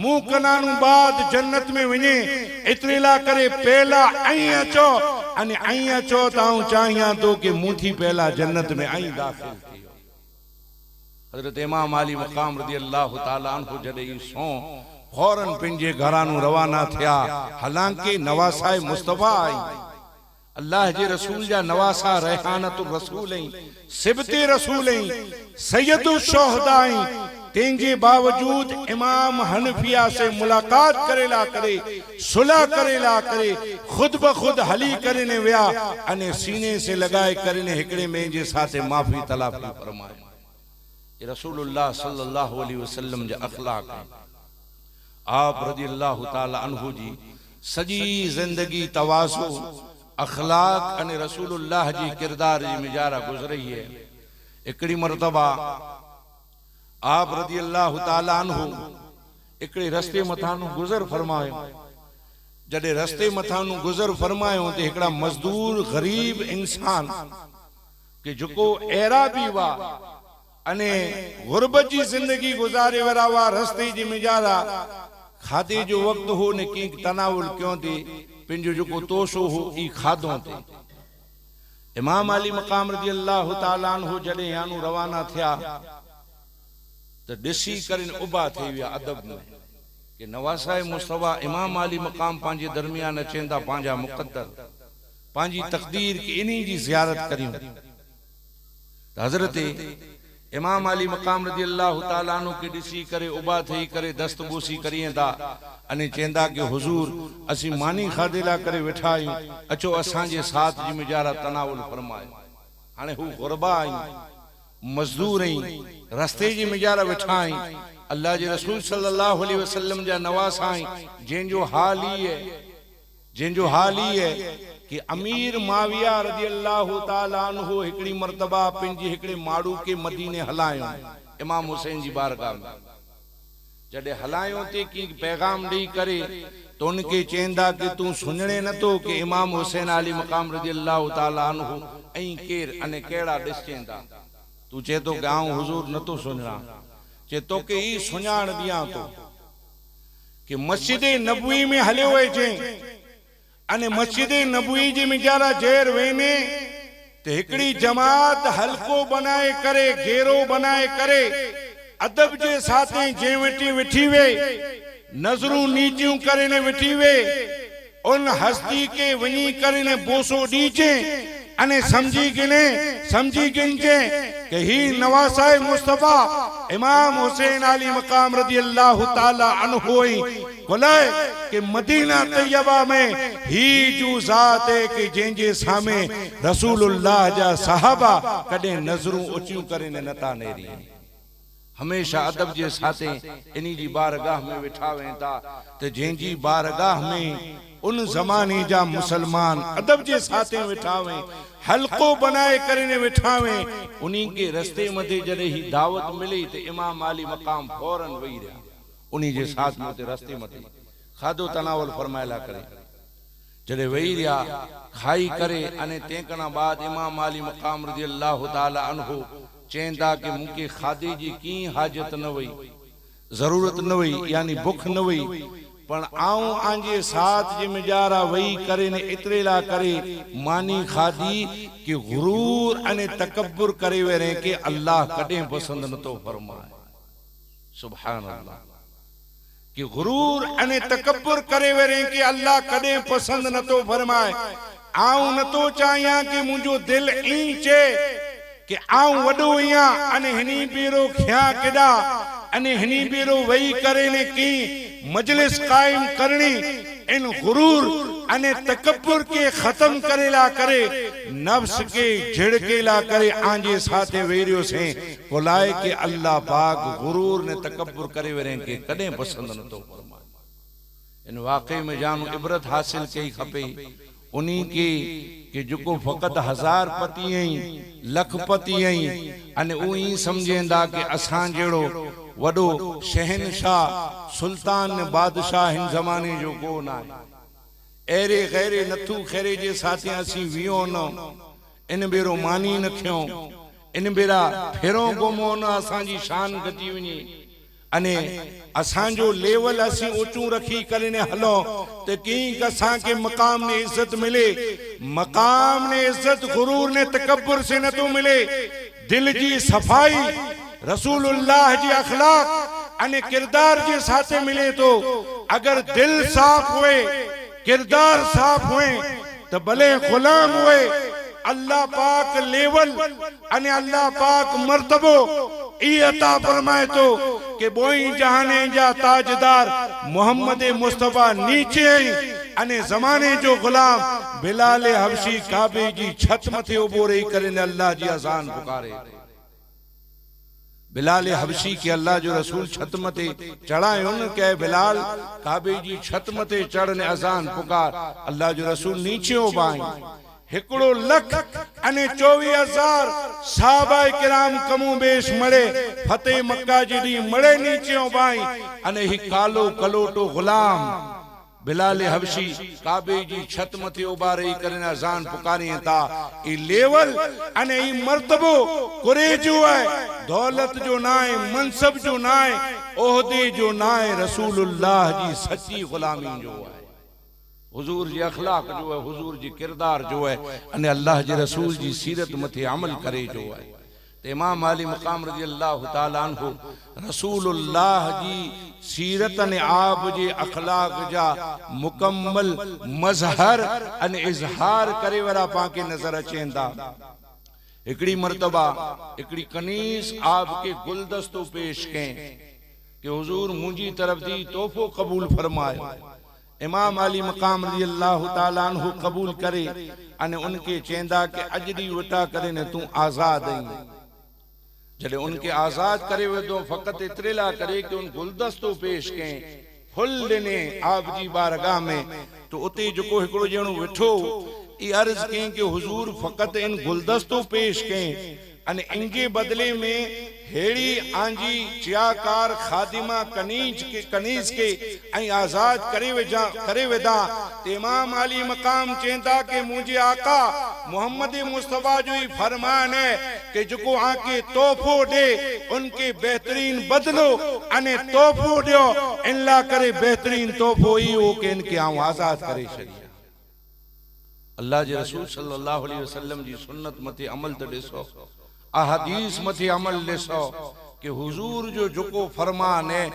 मुंह कनानु बाद जन्नत में वने इतरेला करे पहला आई अचो अने आई अचो ताऊ चाहिया तो कि मुथी पहला जन्नत में आई दाखिल थियो हजरत इमाम अली मकाम रज़ी अल्लाह ताला अन्हु जडे सो फौरन पिंजे घरानु रवाना थिया हालांकि नवासाए मुस्तफा आई अल्लाह जे रसूल जा नवासा रेहानतुर रसूल सिबते रसूल सैयदुश शुहदा तेंजे बावजूद इमाम हनफिया से मुलाकात करेला करे, सुलह करेला करे, खुद ब खुद हली करने विया अने सीने से लगाए करने हिकड़े में जे साथे माफी तलाफी फरमाए। ये रसूलुल्लाह सल्लल्लाहु अलैहि वसल्लम जे अखलाक है। आप रज़ी अल्लाह ताला अन्हु जी सजी जिंदगी तवाज़ु अखलाक अने रसूलुल्लाह जी किरदार जी मिजारा गुजरी है। एकड़ी मरतबा आप रज़ी अल्लाह ताला अन्हु एकड़े रस्ते मथानु गुजर फरमायो। जडे रस्ते मथानु गुजर फरमायो ते एकड़ा मजदूर गरीब इंसान के जुको एराबी वा अने गुरबत जी जिंदगी गुजारे वारा वा रस्ते जी मिजारा खादे जो वक्त हो ने की तनावुल क्यों थी पिंजो जुको तोशो हो ई खादों थे। इमाम अली मकाम रज़ी अल्लाह ताला अन्हु जडे यानु रवाना थिया तो दिसी करिन उबा थी विया अदब में कि नवासाए मुस्तफा इमाम अली मकाम पांजे दरमियान चेंदा पांजा मुकद्दर पांजी तकदीर की इन्हीं जी ज़ियारत करियो। हजरत इमाम अली मकाम रज़ी अल्लाह ताला अन्हु के दिसी करे उबा थई करे दस्तबूसी करियंदा अने चेंदा के हुजूर असी मानी खादेला करे वेठा आयूं, अचो असांजे साथ जी मिजारा तनावुल फरमाए। हाणे हु गुरबा आई मजदूर आई रस्ते जी मिजारा वेठा आई। अल्लाह जे रसूल सल्लल्लाहु अलैहि वसल्लम जा नवास आई जिनजो हाल ही है कि अमीर माविया रज़ी अल्लाह ताला अन्हु हिकड़ी मर्तबा पिंजी हिकड़े माड़ू के मदीने हलायो इमाम हुसैन जी बारगाह में। जडे हलायो ते की पैगाम दी करे तो उनके चेंदा कि तू सुनने न तो कि इमाम हुसैन अली मकाम रज़ी अल्लाह ताला अन्हु ऐं केर अने केड़ा दिस चेंदा तू चे तो गांव हुजूर न तो सुनना चे तो के ई सुञाण दिया तो कि मस्जिद नबवी में हले हुए जे अने मस्जिद नबवी जी मिजारा जेर वेने ते हिकड़ी जमात हल्को बनाए करे घेरो बनाए करे अदब जे साथे जे वेठी विठी वे नजरू नीचियूं करे ने विठी वे उन हस्ती के वनी करे ने बोसो दीचे अने समझी गिनजे कि ही नवासाए मुस्तफा इमाम हुसैन अली मकाम रज़ी अल्लाह ताला अन्हु बोलाए कि मदीना तैयबा में ही जो जात है कि जेंजे सामे रसूलुल्लाह जा सहाबा कदे नजरूं ऊंचियूं करे ने नता नेरी। हमेशा अदब जे साथे इन्हीं जी बारगाह में वेठा वेंदा ते जेंजी बारगाह में उन जमाने जा मुसलमान अदब जे साथे वेठावे हल्को बनाए करने वेठावे उन्हीं के रस्ते मथे जडे ही दावत मिली ते इमाम अली मकाम फौरन वही रहा उन्हीं जे साथ में रस्ते मथे खादो तनावल फरमायला करे। जडे वही रहा खाई करे अने तेकना बाद इमाम अली मकाम रज़ी अल्लाह ताला अन्हु चेंदा कि मुके खादे जी की हाजत न वई जरूरत न वई यानी भूख न वई पण आऊं आंजे साथ जे मिजारा वही करे ने इतरेला करे मानी खादी कि गुरूर अने तकब्बुर करे वेरे के अल्लाह कदे पसंद न तो फरमाए। सुभान अल्लाह कि गुरूर अने तकब्बुर करे वेरे के अल्लाह कदे पसंद न तो फरमाए। आऊं न तो चाहिया कि मुझो दिल ई चे कि आऊं वडो हिया अने हनी बीरो खया केडा अने हनी बीरो वही करे ने की मजलिस कायम करनी इन गुरूर अने तकब्बुर के खत्म करेला करे नफ्स के झिड़केला करे आंजे साथे वेरियो से बुलाए के अल्लाह पाक गुरूर ने तकब्बुर करे वेरे के कदे पसंद न तो फरमाए। इन वाकई में जानू इबरत हासिल कई खपे उन्हीं की कि जुको फकत 1000 पति आई लखपति आई अने उही समझेंदा कि असां जेड़ो वडो शहनशाह सुल्तान ने बादशाह इन जमाने जो को ना एरे गैरे नथू खैरे जे साथे असी वियो न इन बेरो मानी न थियो इन बेरा फेरो गोमो न असां जी शान घटी वनी अने असां जो लेवल असी ऊंचू रखी करे ने हलो ते की असां के मकाम ने इज्जत मिले। मकाम ने इज्जत गुरूर ने तकब्बुर से न तो मिले। दिल जी सफाई रसूलुल्लाह जी अखलाक अने किरदार जे साथे मिले तो अगर दिल साफ हुए किरदार साफ हुए तो भले गुलाम हुए अल्लाह पाक लेवल अने अल्लाह पाक मर्तबो ई अता फरमाए तो के बोई जहाने जा ताजदार मोहम्मद मुस्तफा नीचे अने जमाने जो गुलाम बिलाल हबशी काबे जी छत मथे उबो रही करे ने अल्लाह जी अजान पुकारे। बिलाल हबशी के अल्लाह जो रसूल छत मथे चढ़ाए उन के बिलाल काबे जी छत मथे चढ़ ने अजान पुकार। अल्लाह जो रसूल नीचे उबाई 1 लख अने 24,000 साहबा किराम कमो बेश मड़े फतेह मक्का जी मड़े नीचे उबाई अने ही कालो कलोटो गुलाम बिलाल हबशी काबे जी छत मथे उबारे करने अजान पुकारे था। ई लेवल अने ई मर्तबो कुरे जो है, दौलत जो नाए, मनसब जो नाए, ओहदे जो नाए, रसूलुल्लाह जी सच्ची गुलामी जो है, हुजूर जी अखलाक जो है, हुजूर जी किरदार जो है अने अल्लाह जी रसूल जी सीरत मथे अमल करे जो है। ते इमाम अली मकाम रज़ी अल्लाह ताला अन्हु रसूलुल्लाह जी सीरत अने आप जे अखलाक जा मुकम्मल मजहर अने इजहार करे वारा पाके नजर अचेंदा। एकड़ी मर्तबा एकड़ी कनीस आपके गुलदस्तो पेश करें कि हुजूर मुंजी तरफ दी तोहफो कबूल फरमाए। इमाम अली मकाम रज़ी अल्लाह ताला अन्हु कबूल करे अने उनके चेंदा के अजडी वटा करे ने तू आजाद आई। जड़े उनके आजाद करे वे दो फकत इतरेला करे कि उन गुलदस्तो पेश करें फुल देने आप जी बारगाह में। तो उते जो को हिकड़ो जणो वेठो ई अर्ज करें कि हुजूर फकत इन गुलदस्तो पेश करें अने इनके बदले में हेड़ी आंजी चियाकार खादिमा कनीज के ऐं आजाद करे वेदा। इमाम अली मकाम चेंदा के मुझे आका मोहम्मद मुस्तफा जो ही फरमान है कि जो आके तोहफो दे उनके बेहतरीन बदलो अने तोहफो दियो इनला करे बेहतरीन तोहफो ही हो के इनके आऊं आजाद करे छड़िया। अल्लाह जे रसूल सल्लल्लाहु अलैहि वसल्लम जी सुन्नत मथे अमल तो ॾिसो, अहदीस मथे अमल ॾिसो कि हुजूर जो जोको फरमान है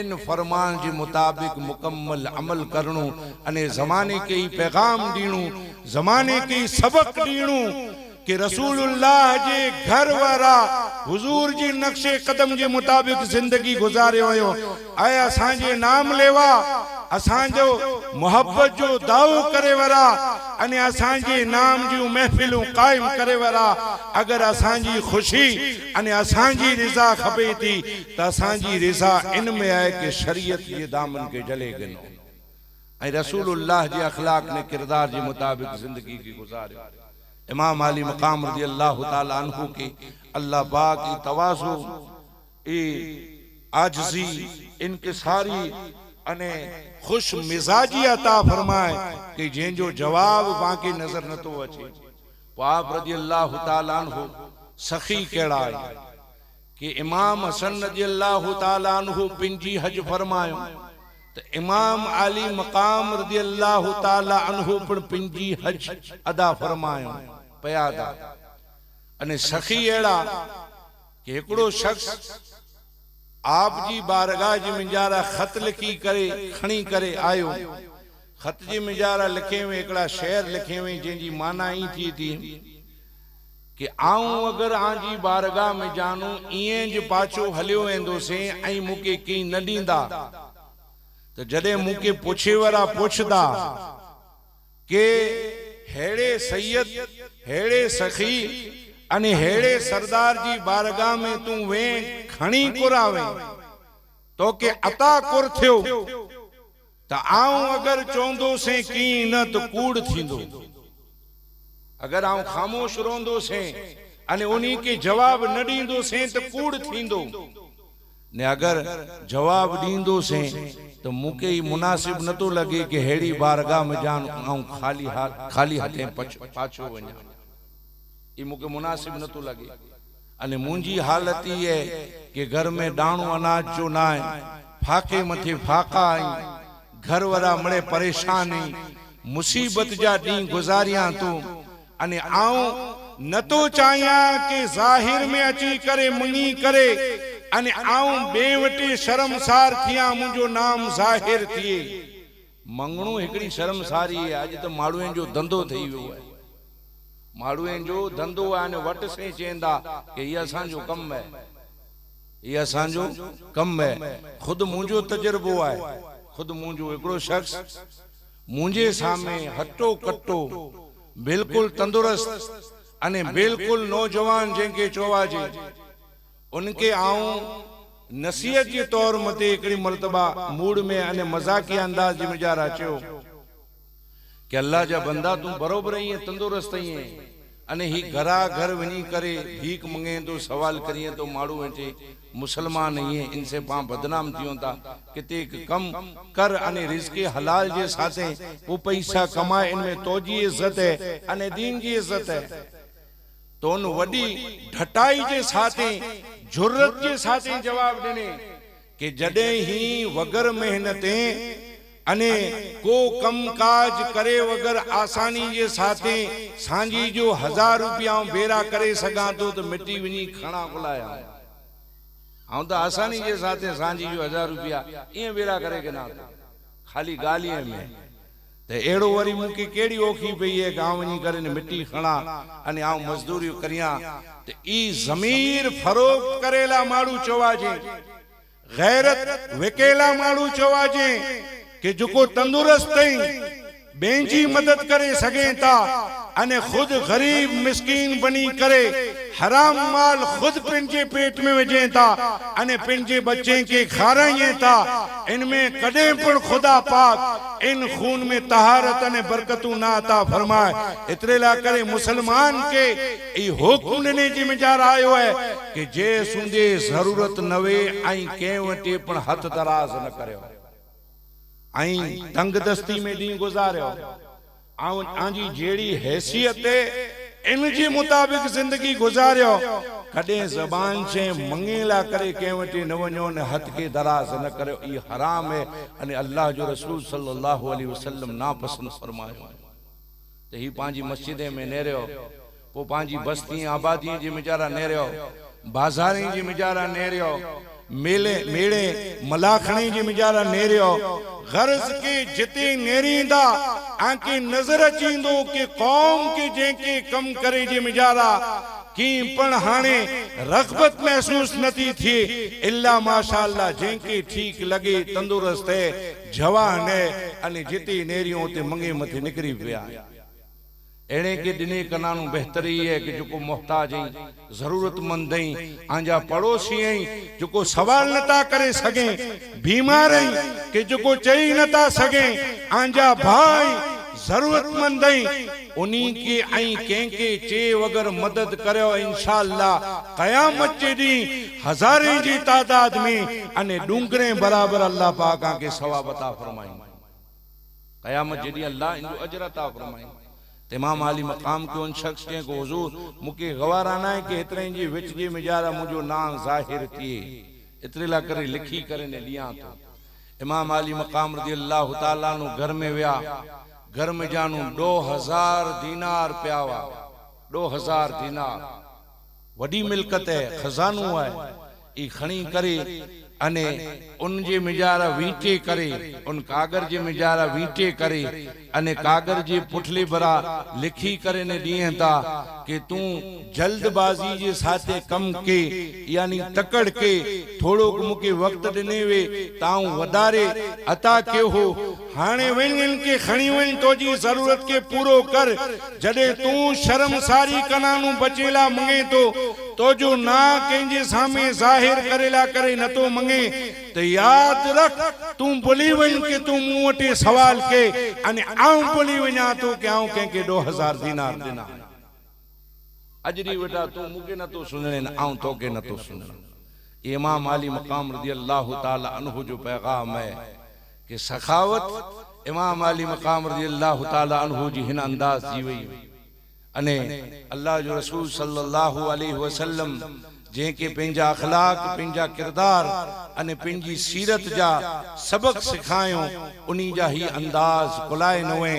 इन फरमान जे मुताबिक मुकम्मल अमल करनो अने जमाने के ही पैगाम दीणू, जमाने के ही सबक दीणू कि रसूलुल्लाह जे घर वारा हुजूर जी नक्शे कदम जे मुताबिक जिंदगी गुजारे हो। आए असांजे नाम लेवा असांजो मोहब्बत जो दावो करे वारा अने असांजे नाम जी महफिलूं कायम करे वारा। अगर असांजी खुशी अने असांजी रिजा खपे थी त असांजी रिजा इन में है कि शरीयत जे दामन के जले गिनो ऐं रसूलुल्लाह जे अखलाक ने किरदार जे मुताबिक जिंदगी की गुजारे। इमाम अली मकाम रज़ी अल्लाह ताला अन्हु के अल्लाह पाक की तवाज़ु ए आजजी इनके सारी अने खुश मिजाजी अता फरमाए कि जंहिंजो जवाब बाकी नजर न तो अचे। आप रज़ी अल्लाह ताला अन्हु सखी केड़ा है कि इमाम हसन रज़ी अल्लाह ताला अन्हु पिंजी हज फरमायो तो इमाम अली मकाम रज़ी अल्लाह ताला अन्हु पर पिंजी हज अदा फरमायो पयादा। अने सखी एड़ा कि एकड़ो शख्स आप जी बारगाह जी मिजारा खत लिखी करे खणी करे आयो। खत जी मिजारा लिखे में एकड़ा शेर लिखे में जिनकी माना ही थी कि आऊं अगर आंजी बारगाह में जानू इं ज पाछो हलियो वेंदो से ऐं मुके की न दींदा तो जडे मुके पुछे वारा पुछदा के हेड़े सैयद हेड़े सखी अने हेड़े सरदार जी बारगाह में तू वे खणी कुरावे तो के अता कुर थियो तो आऊं अगर चोंदो से की न तो कूड़ थींदो। अगर आऊं खामोश रोंदो से अने उन्हीं के जवाब न दींदो से तो कूड़ थींदो ने अगर जवाब दींदो से तो मुके ही मुनासिब न तो लगे कि हेड़ी बारगाह में जान आऊं खाली हाथे पाछो वञा। ये मुके मुनासिब न तो लगे। अने मुंजी हालत ही है कि घर में दाणो अनाज जो ना है फाके मथे फाका आई घर वारा मड़े परेशानी मुसीबत जा डी गुजारिया तो अने आऊं न तो चाहिया कि जाहिर में अची करे मंगी करे अने आऊं बेवटे शर्मसार थिया मुंजो नाम जाहिर थिए। मंगणो एकड़ी शर्मसारी है। आज तो माड़ुएं जो धंधो थई वियो है। माड़ुएं जो धंधो है ने वट से चेंदा कि ये असां जो कम है ये असांजो कम है। खुद मुझो तजुर्बो है, खुद मुझो एकड़ो शख्स मुझे सामने हट्टो कट्टो बिल्कुल तंदुरुस्त अने बिल्कुल नौजवान जेके चोवाजे उनके आऊं नसीहत के तौर मते एकड़ी मर्तबा मूड में अने मजाकी अंदाज में जा राचो कि अल्लाह जा बंदा तू बरोबर ही तंदुरुस्त ही अने ही घरा घर वनी करे भीख मंगे तो सवाल करिए तो माड़ू वेठे मुसलमान ही है, इनसे पा बदनाम थियों था किते कम कर अने रिज़्क़ हलाल जे साथे वो पैसा कमाए, इनमें तोजी इज्जत है अने दीन की इज्जत है। तो उन वडी ढटाई जे साथे जुर्रत जे साथे जवाब देने कि जडे ही वगर मेहनते अने को कम काज करे वगर आसानी जे साथे सांजी जो 1000 रुपया बेरा करे सगा तो मिट्टी वनी खणा बुलाया आऊं तो आसानी जे साथे सांजी जो 1000 रुपया ये बेरा करे के ना खाली गालियां में ते एड़ो वरी मुके केड़ी ओखी पई है गांव वनी करे ने मिट्टी खणा अने आऊं मजदूरी करिया ते ई ज़मीर फरोख्त करेला माड़ू चवाजे, गैरत विकेला माड़ू चवाजे कि जो तंदुरुस्त बेंजी मदद करे सके ता अने खुद गरीब मिस्कीन बनी करे हराम माल खुद पिंजे पेट में विझे ता अने पिंजे बच्चे के खाराइए ता, इनमें कदे पण खुदा पाक इन खून में तहारत अने बरकतू ना अता फरमाए। इतरे ला करे मुसलमान के ई हुक्म देने जिम्मेदार आयो है कि जे सुंदे जरूरत नवे आई के वटे पण हथ दराज न करे आई तंग दस्ती में दी गुजारियो आंजी जेड़ी हैसियत इन जे मुताबिक जिंदगी गुजारियो कदे जबान से मंगेला करे के वटे न वणो ने हथ के दराज न करो, ई हराम है अने अल्लाह जो रसूल सल्लल्लाहु अलैहि वसल्लम नापसंद फरमायो। ते ही पांजी मस्जिदे में नेरियो वो पांजी बस्ती आबादी जे मिजारा नेरियो बाजारें जे मिजारा नेरियो मेले मेड़े मलाखणी जे मिजारा नेरियो गर्ज के जिते नेरींदा आंके नजर अचींदो के कौम के जेके कम करे जे मिजारा की पण हाने रग़बत महसूस नथी थी इल्ला माशाअल्लाह जेके ठीक लगे तंदुरुस्त है जवान है अने जिते नेरियो ते मंगे मथे निकरी पिया एड़े के दिने कनानु बेहतरी है कि जो मोहताज जरूरतमंद आंजा पड़ोसी जो सवाल नता करे सके बीमार कि जो चई नता सके आंजा भाई जरूरतमंद उन्हीं के आई केंके चे वगर मदद करो इंशाअल्लाह कयामत जे दी हजारे जी तादाद में अने डूंगरे बराबर अल्लाह पाक के सवाब अता फरमाई। कयामत जे दी अल्लाह इनको अजर अता फरमाई। इमाम आली मकाम के उन शख्स के को हुजूर मुके गवारा ना है कि इतने जी विच जी मिजारा मुझो नाम जाहिर थिए इतरे ला करे लिखी करे ने लिया तो इमाम आली मकाम रज़ी अल्लाह तआला नु घर में व्या घर में जानू 2000 दीनार प्यावा 2000 दीनार वडी मिलकत है खजानो है ई खणी करे अने उन जे मिजारा वीटे करे उन कागर जे मिजारा वीटे करे अने कागर जे पुठले बरा लिखी करे ने दिए ता कि तू जल्दबाजी जे साथे कम के यानी तकड़ के थोड़ो मुके वक्त दिने वे ताऊ वदारे अता के हो हाने वेन के खणी वेन तो जी जरूरत के पूरो कर जदे तू शर्मसारी कनानु बचेला मंगे तो जो ना केंजे सामे जाहिर करेला करे न तो मंगे तो याद रख तू बोली वन के तू मुंहटे सवाल के अने आऊं बोली वना तो के आऊं के 2000 दीनार देना अजरी बेटा तू मुके न तो सुनने न आऊं तो के न तो सुनने। इमाम अली मकाम रज़ी अल्लाह तआला अन्हु जो पैगाम है कि सखावत इमाम अली मकाम रज़ी अल्लाह तआला अन्हु जी हिन अंदाज जी वई अने अल्लाह जो रसूल सल्लल्लाहु अलैहि वसल्लम जेके पंहिंजा अखलाक पंहिंजा किरदार अने पंहिंजी सीरत जा सबक सिखायो उन्हीं जा ही अंदाज कुलाए नवे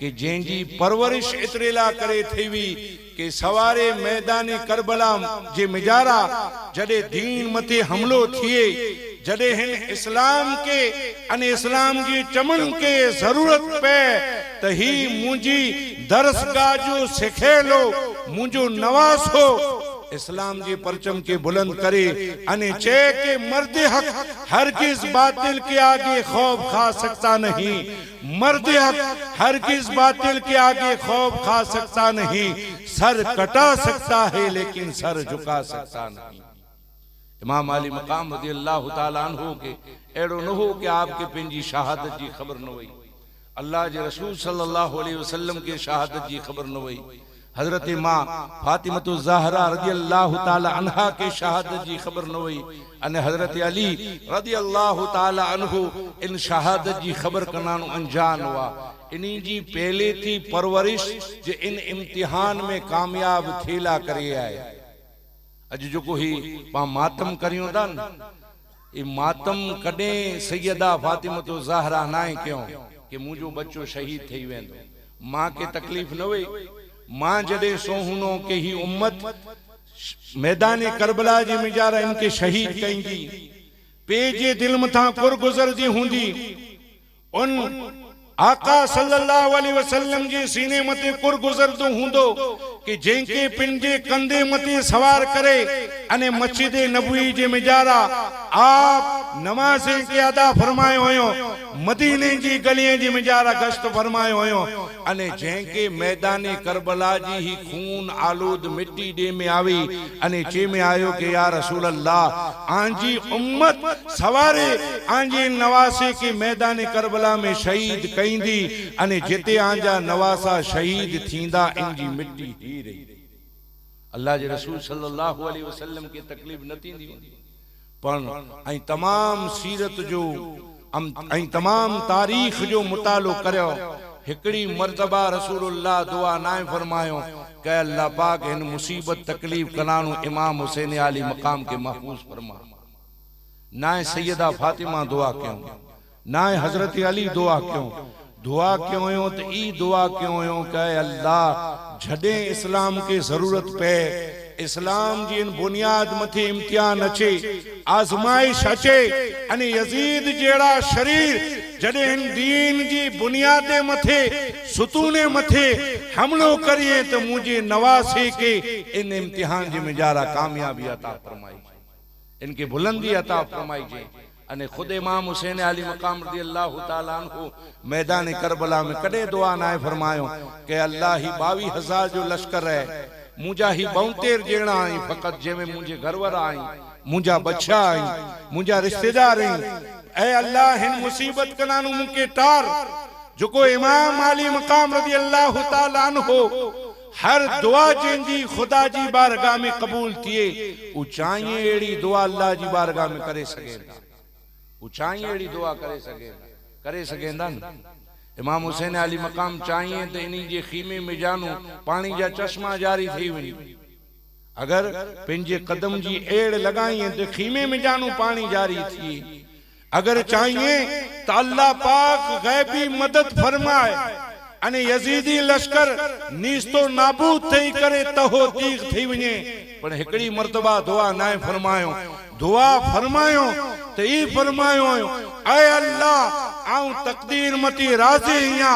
कि जंहिंजी परवरिश इतरेला करे थी हुई कि सवारे मैदान करबला जे मिजारा जडे दीन मथे हमलो थिए जडे हिन इस्लाम के अने इस्लाम जी चमन के जरूरत पे तही मुंजी दरसगाह जो सिखेलो मुंजो नवासो इस्लाम जे परचम के बुलंद करे अने चे के मर्द हक हरगिज बातिल के आगे खौफ खा सकता नहीं, मर्द हक हरगिज बातिल के आगे खौफ खा सकता नहीं, सर कटा सकता है लेकिन सर झुका सकता नहीं। इमाम अली मकाम रज़ी अल्लाह ताला अन्हु के एड़ो न हो कि आपके पंहिंजी शहादत जी खबर न हुई, अल्लाह जे रसूल सल्लल्लाहु अलैहि वसल्लम के शहादत जी खबर न हुई, हजरत मां फातिमतु ज़हरा रज़ी अल्लाह ताला अन्हा के शहादत जी खबर न हुई, अने हजरत अली रज़ी अल्लाह ताला अन्हु इन शहादत जी खबर कनानो अनजान हुआ। इन्हीं जी पहले थी परवरिश जे इन इम्तिहान में कामयाब थेला करे आए। अज जो को ही पा मातम करियो था न, ये मातम कदे सैयदा फातिमतु ज़हरा नाए क्यों कि मुझो बच्चो शहीद थई वेंदो, मां के तकलीफ न हुई। मां जदे सोहुनो के ही उम्मत मैदान करबला जी मिजारा इनके शहीद कईंदी, पेजे दिल मथा कुर गुजरदी हुंदी, उन आका सल्लल्लाहु अलैहि वसल्लम जी सीने मते कुर गुजरदो हुंदो कि जेके पिंजे कंधे मते सवार करे अने मस्जिद नबवी जे मिजारा आप नमाज़े के अदा फरमायो होयो, मदीने जी गलियां जी मिजारा गश्त फरमायो होयो, अने जेके मैदान करबला जी ही खून आलूद मिट्टी दे में आवी अने चे में आयो कि या रसूल अल्लाह आंजी उम्मत सवारे आंजी नवासे के मैदान करबला में शहीद कईंदी अने जिते आंजा नवासा शहीद थींदा इंजी मिट्टी ही रही। अल्लाह जे रसूल सल्लल्लाहु अलैहि वसल्लम के तकलीफ न थींदी पण ऐं तमाम सीरत जो ऐं तमाम तारीख जो मुतालो करियो। हिकड़ी मर्तबा रसूलुल्लाह दुआ नाए फरमायो कि अल्लाह पाक इन मुसीबत तकलीफ कनानु इमाम हुसैन अली मकाम के महफूज फरमा। नाए सैयदा फातिमा दुआ क्यों, नाए हजरत अली दुआ क्यों, दुआ क्यों हो तो ई दुआ क्यों हो कि अल्लाह जडे इस्लाम के जरूरत पे इस्लाम जी इन बुनियाद मथे इम्तिहान अचे, आजमाइश अचे अने यजीद जेड़ा शरीर जडे इन दीन जी बुनियादे मथे सुतूने मथे हमलो करिए तो मुझे नवासे के इन इम्तिहान जी मिजारा कामयाबी अता फरमाई, इनके बुलंदी अता फरमाई जे। अने खुद इमाम हुसैन अली मकाम रज़ी अल्लाह ताला अन्हु मैदान करबला में कदे दुआ नाए फरमायो कि अल्लाह ही 22,000 जो लश्कर है, मुझा ही 72 जेड़ा आई फकत जेमे मुझे घरवर आई, मुझा बच्चा आई, मुझा रिश्तेदार आई, ऐ अल्लाह इन मुसीबत कनानु मुके टार जो को इमाम अली मकाम रज़ी अल्लाह ताला अन्हु हर दुआ जिंदी खुदा जी बारगाह में कबूल थिए, ऊंचाई एड़ी दुआ अल्लाह जी बारगाह में करे सकेंदा, ऊंचाई एड़ी दुआ करे सकेंदा न। इमाम हुसैन अली मकाम चाहिए तो इन्हीं जे खीमे में जानू पानी जा चश्मा जारी थी वनी, अगर पंहिंजे कदम जी एड़ लगाई तो खीमे में जानू पानी जारी थी। अगर चाहिए तो अल्लाह पाक गैबी मदद फरमाए अने यजीदी लश्कर नीस्तो नाबूद थई करे तहो तीख थी वने, पर हिकड़ी मर्तबा दुआ नाए फरमायो, दुआ फरमायो तो ई फरमायो ऐ अल्लाह आऊं तकदीर मती राजी हिया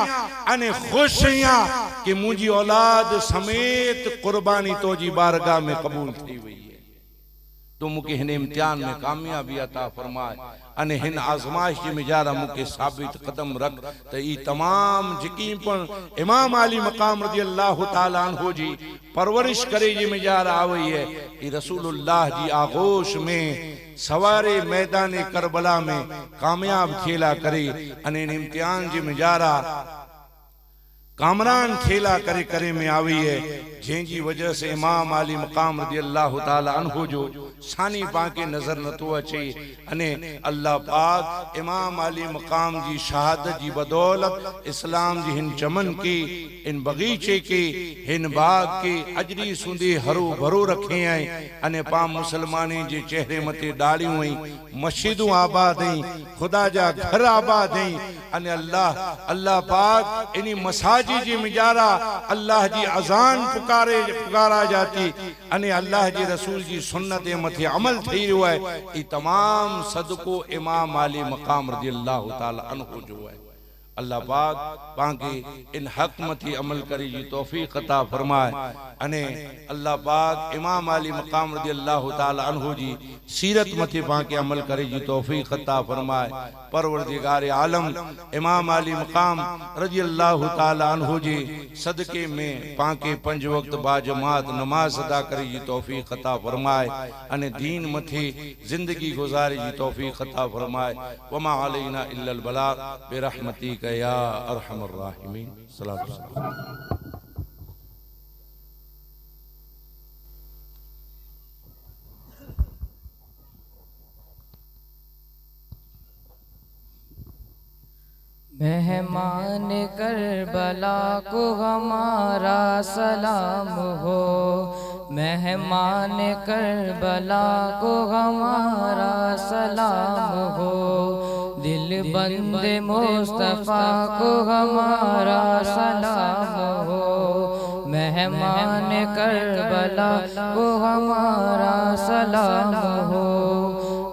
अने खुश हिया कि मुझी औलाद समेत कुर्बानी तो जी बारगाह में कबूल थी हुई है, तो मुके हिन इम्तिहान में कामयाबी अता फरमाए अने हिन आजमाइश जी मिजारा मुके साबित कदम रख तो ई तमाम जिकी पण इमाम अली मकाम रज़ी अल्लाह ताला अन्हु जी परवरिश करे जी मिजारा आवई है, ई रसूलुल्लाह जी आगोश में सवारे मैदान करबला में कामयाब थेला करे अने इम्तिहान जी मिजारा कामरान थेला करे करे में आई है, जंहिंजी वजह से इमाम अली मकाम रज़ी अल्लाह ताला अन्हु जो सानी पाके नजर न तो अचे अने अल्लाह पाक इमाम अली मकाम जी शहादत जी बदौलत इस्लाम जी हिन चमन के इन बगीचे के हिन बाग के अजरी सुंदे हरो भरो रखे आए अने पा मुसलमानी जे चेहरे मते डालियों आई, मस्जिदों आबाद आई, खुदा जा घर आबाद आई अने अल्लाह पाक इनी मसाजिद जी मिजारा अल्लाह जी अजान पुकारा जाती अने अल्लाह जी रसूल जी सुन्नत मथे अमल थी रहो है, ई तमाम सदको इमाम अली मकाम रज़ी अल्लाह ताला अन्हु जो है। अल्लाह पाक पाके इन हक मथी अमल करे जी तौफीक अता फरमाए। अने अल्लाह पाक इमाम अली मकाम रज़ी अल्लाह ताला अन्हु जी सीरत मथी पाके अमल करे जी तौफीक अता फरमाए। परवरदिगार आलम इमाम अली मकाम रज़ी अल्लाह ताला अन्हु जी सदके में पाके 5 वक्त बा जमात नमाज अदा करे जी तौफीक अता फरमाए। अने दीन मथी जिंदगी गुजारे जी तौफीक अता फरमाए। वमा अलैना इल्लल बलाग बिरहमतिक या अरहमर राहिमीन। सलात मेहमान करबला को हमारा सलाम हो, मेहमान करबला को हमारा सलाम हो। दिल बंद मुस्तफ़ा को हमारा सलाम हो, मेहमान करबला को हमारा सलाम हो।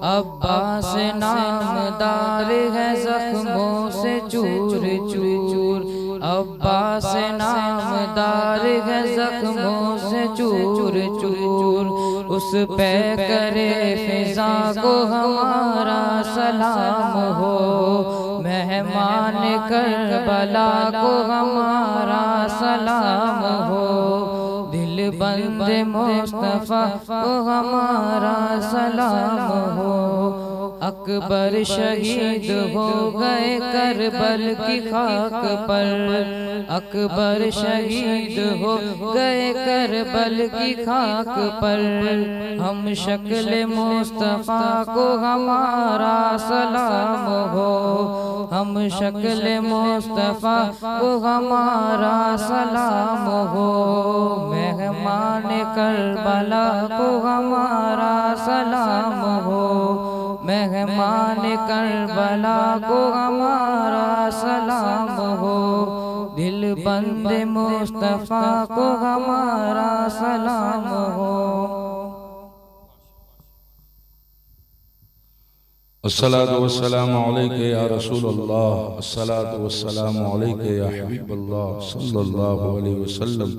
अब्बास नामदार है जख्मों से चूर चूर, अब्बास नामदार है जख्मों से चूर चूर। उस पे करे फिजा को हमारा सलाम हो, मेहमान करबला को हमारा सलाम हो। दिल बंद मुस्तफ़ा को हमारा सलाम हो। अकबर शहीद हो गए करबल की खाक पर, अकबर शहीद हो गए करबल की खाक पर। हम शक्ल मुस्तफ़ा को हमारा सलाम हो, हम शक्ल मुस्तफ़ा को हमारा सलाम हो। मेहमान करबला को हमारा सलाम हो, मेहमान करबला को हमारा सलाम हो। दिल बंद मुस्तफ़ा को हमारा सलाम हो। अस्सलातु वस्सलामु अलैका या रसूलल्लाह, अस्सलातु वस्सलामु अलैका या हबीबल्लाह सल्लल्लाहु अलैहि वसल्लम।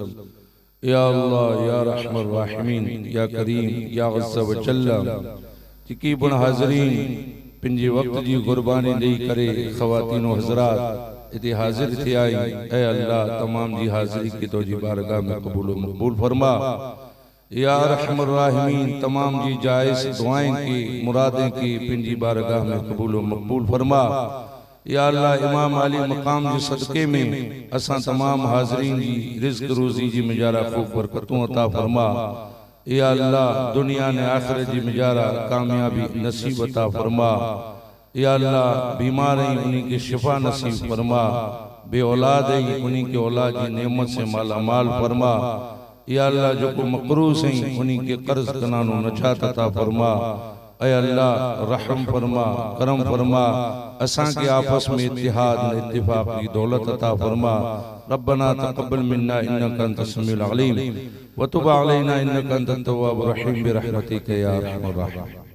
या अल्लाह या रहमर राहिमीन या करीम या अज़्ज़ व जल्ल। तक़रीबन हाज़रीन पिंजे वक्त जी कुर्बानी दी करे ख़वातीन व हज़रात इते हाजिर थी आई। ऐ अल्लाह तमाम जी हाजिरी की तो जी बारगाह में कबूल व मकबूल फरमा। या रहमर राहिमीन तमाम जी जायज़ दुआएं की मुरादें की पिंजी बारगाह में कबूल व मकबूल फरमा। या अल्लाह इमाम अली मकाम जी सदके में असा तमाम हाजरीन जी रिज़्क़ रोज़ी जी मिजारा खूब बरकतों अता फरमा। या अल्लाह दुनिया ने आखिरत जी मिजारा कामयाबी नसीब अता फरमा। या अल्लाह बीमार उन्हीं की शिफा नसीब फरमा, बे औलाद उन्हीं के औलाद की नेमत से माला माल फरमा। या अल्लाह जो को मकरूज हैं उन्हीं के कर्ज कनानो नजात अता फरमा। ऐ अल्लाह रहम फरमा, करम फरमा, असा के आपस में इत्तिहाद इत्तिफाक की दौलत अता फरमा। रब्बना तक़ब्बल मिन्ना इन्नका अंतस समीउल अलीम व तुब अलैना इन्नका अंतत तव्वाबुर रहीम बिरहमतिका या अरहमर राहिमीन।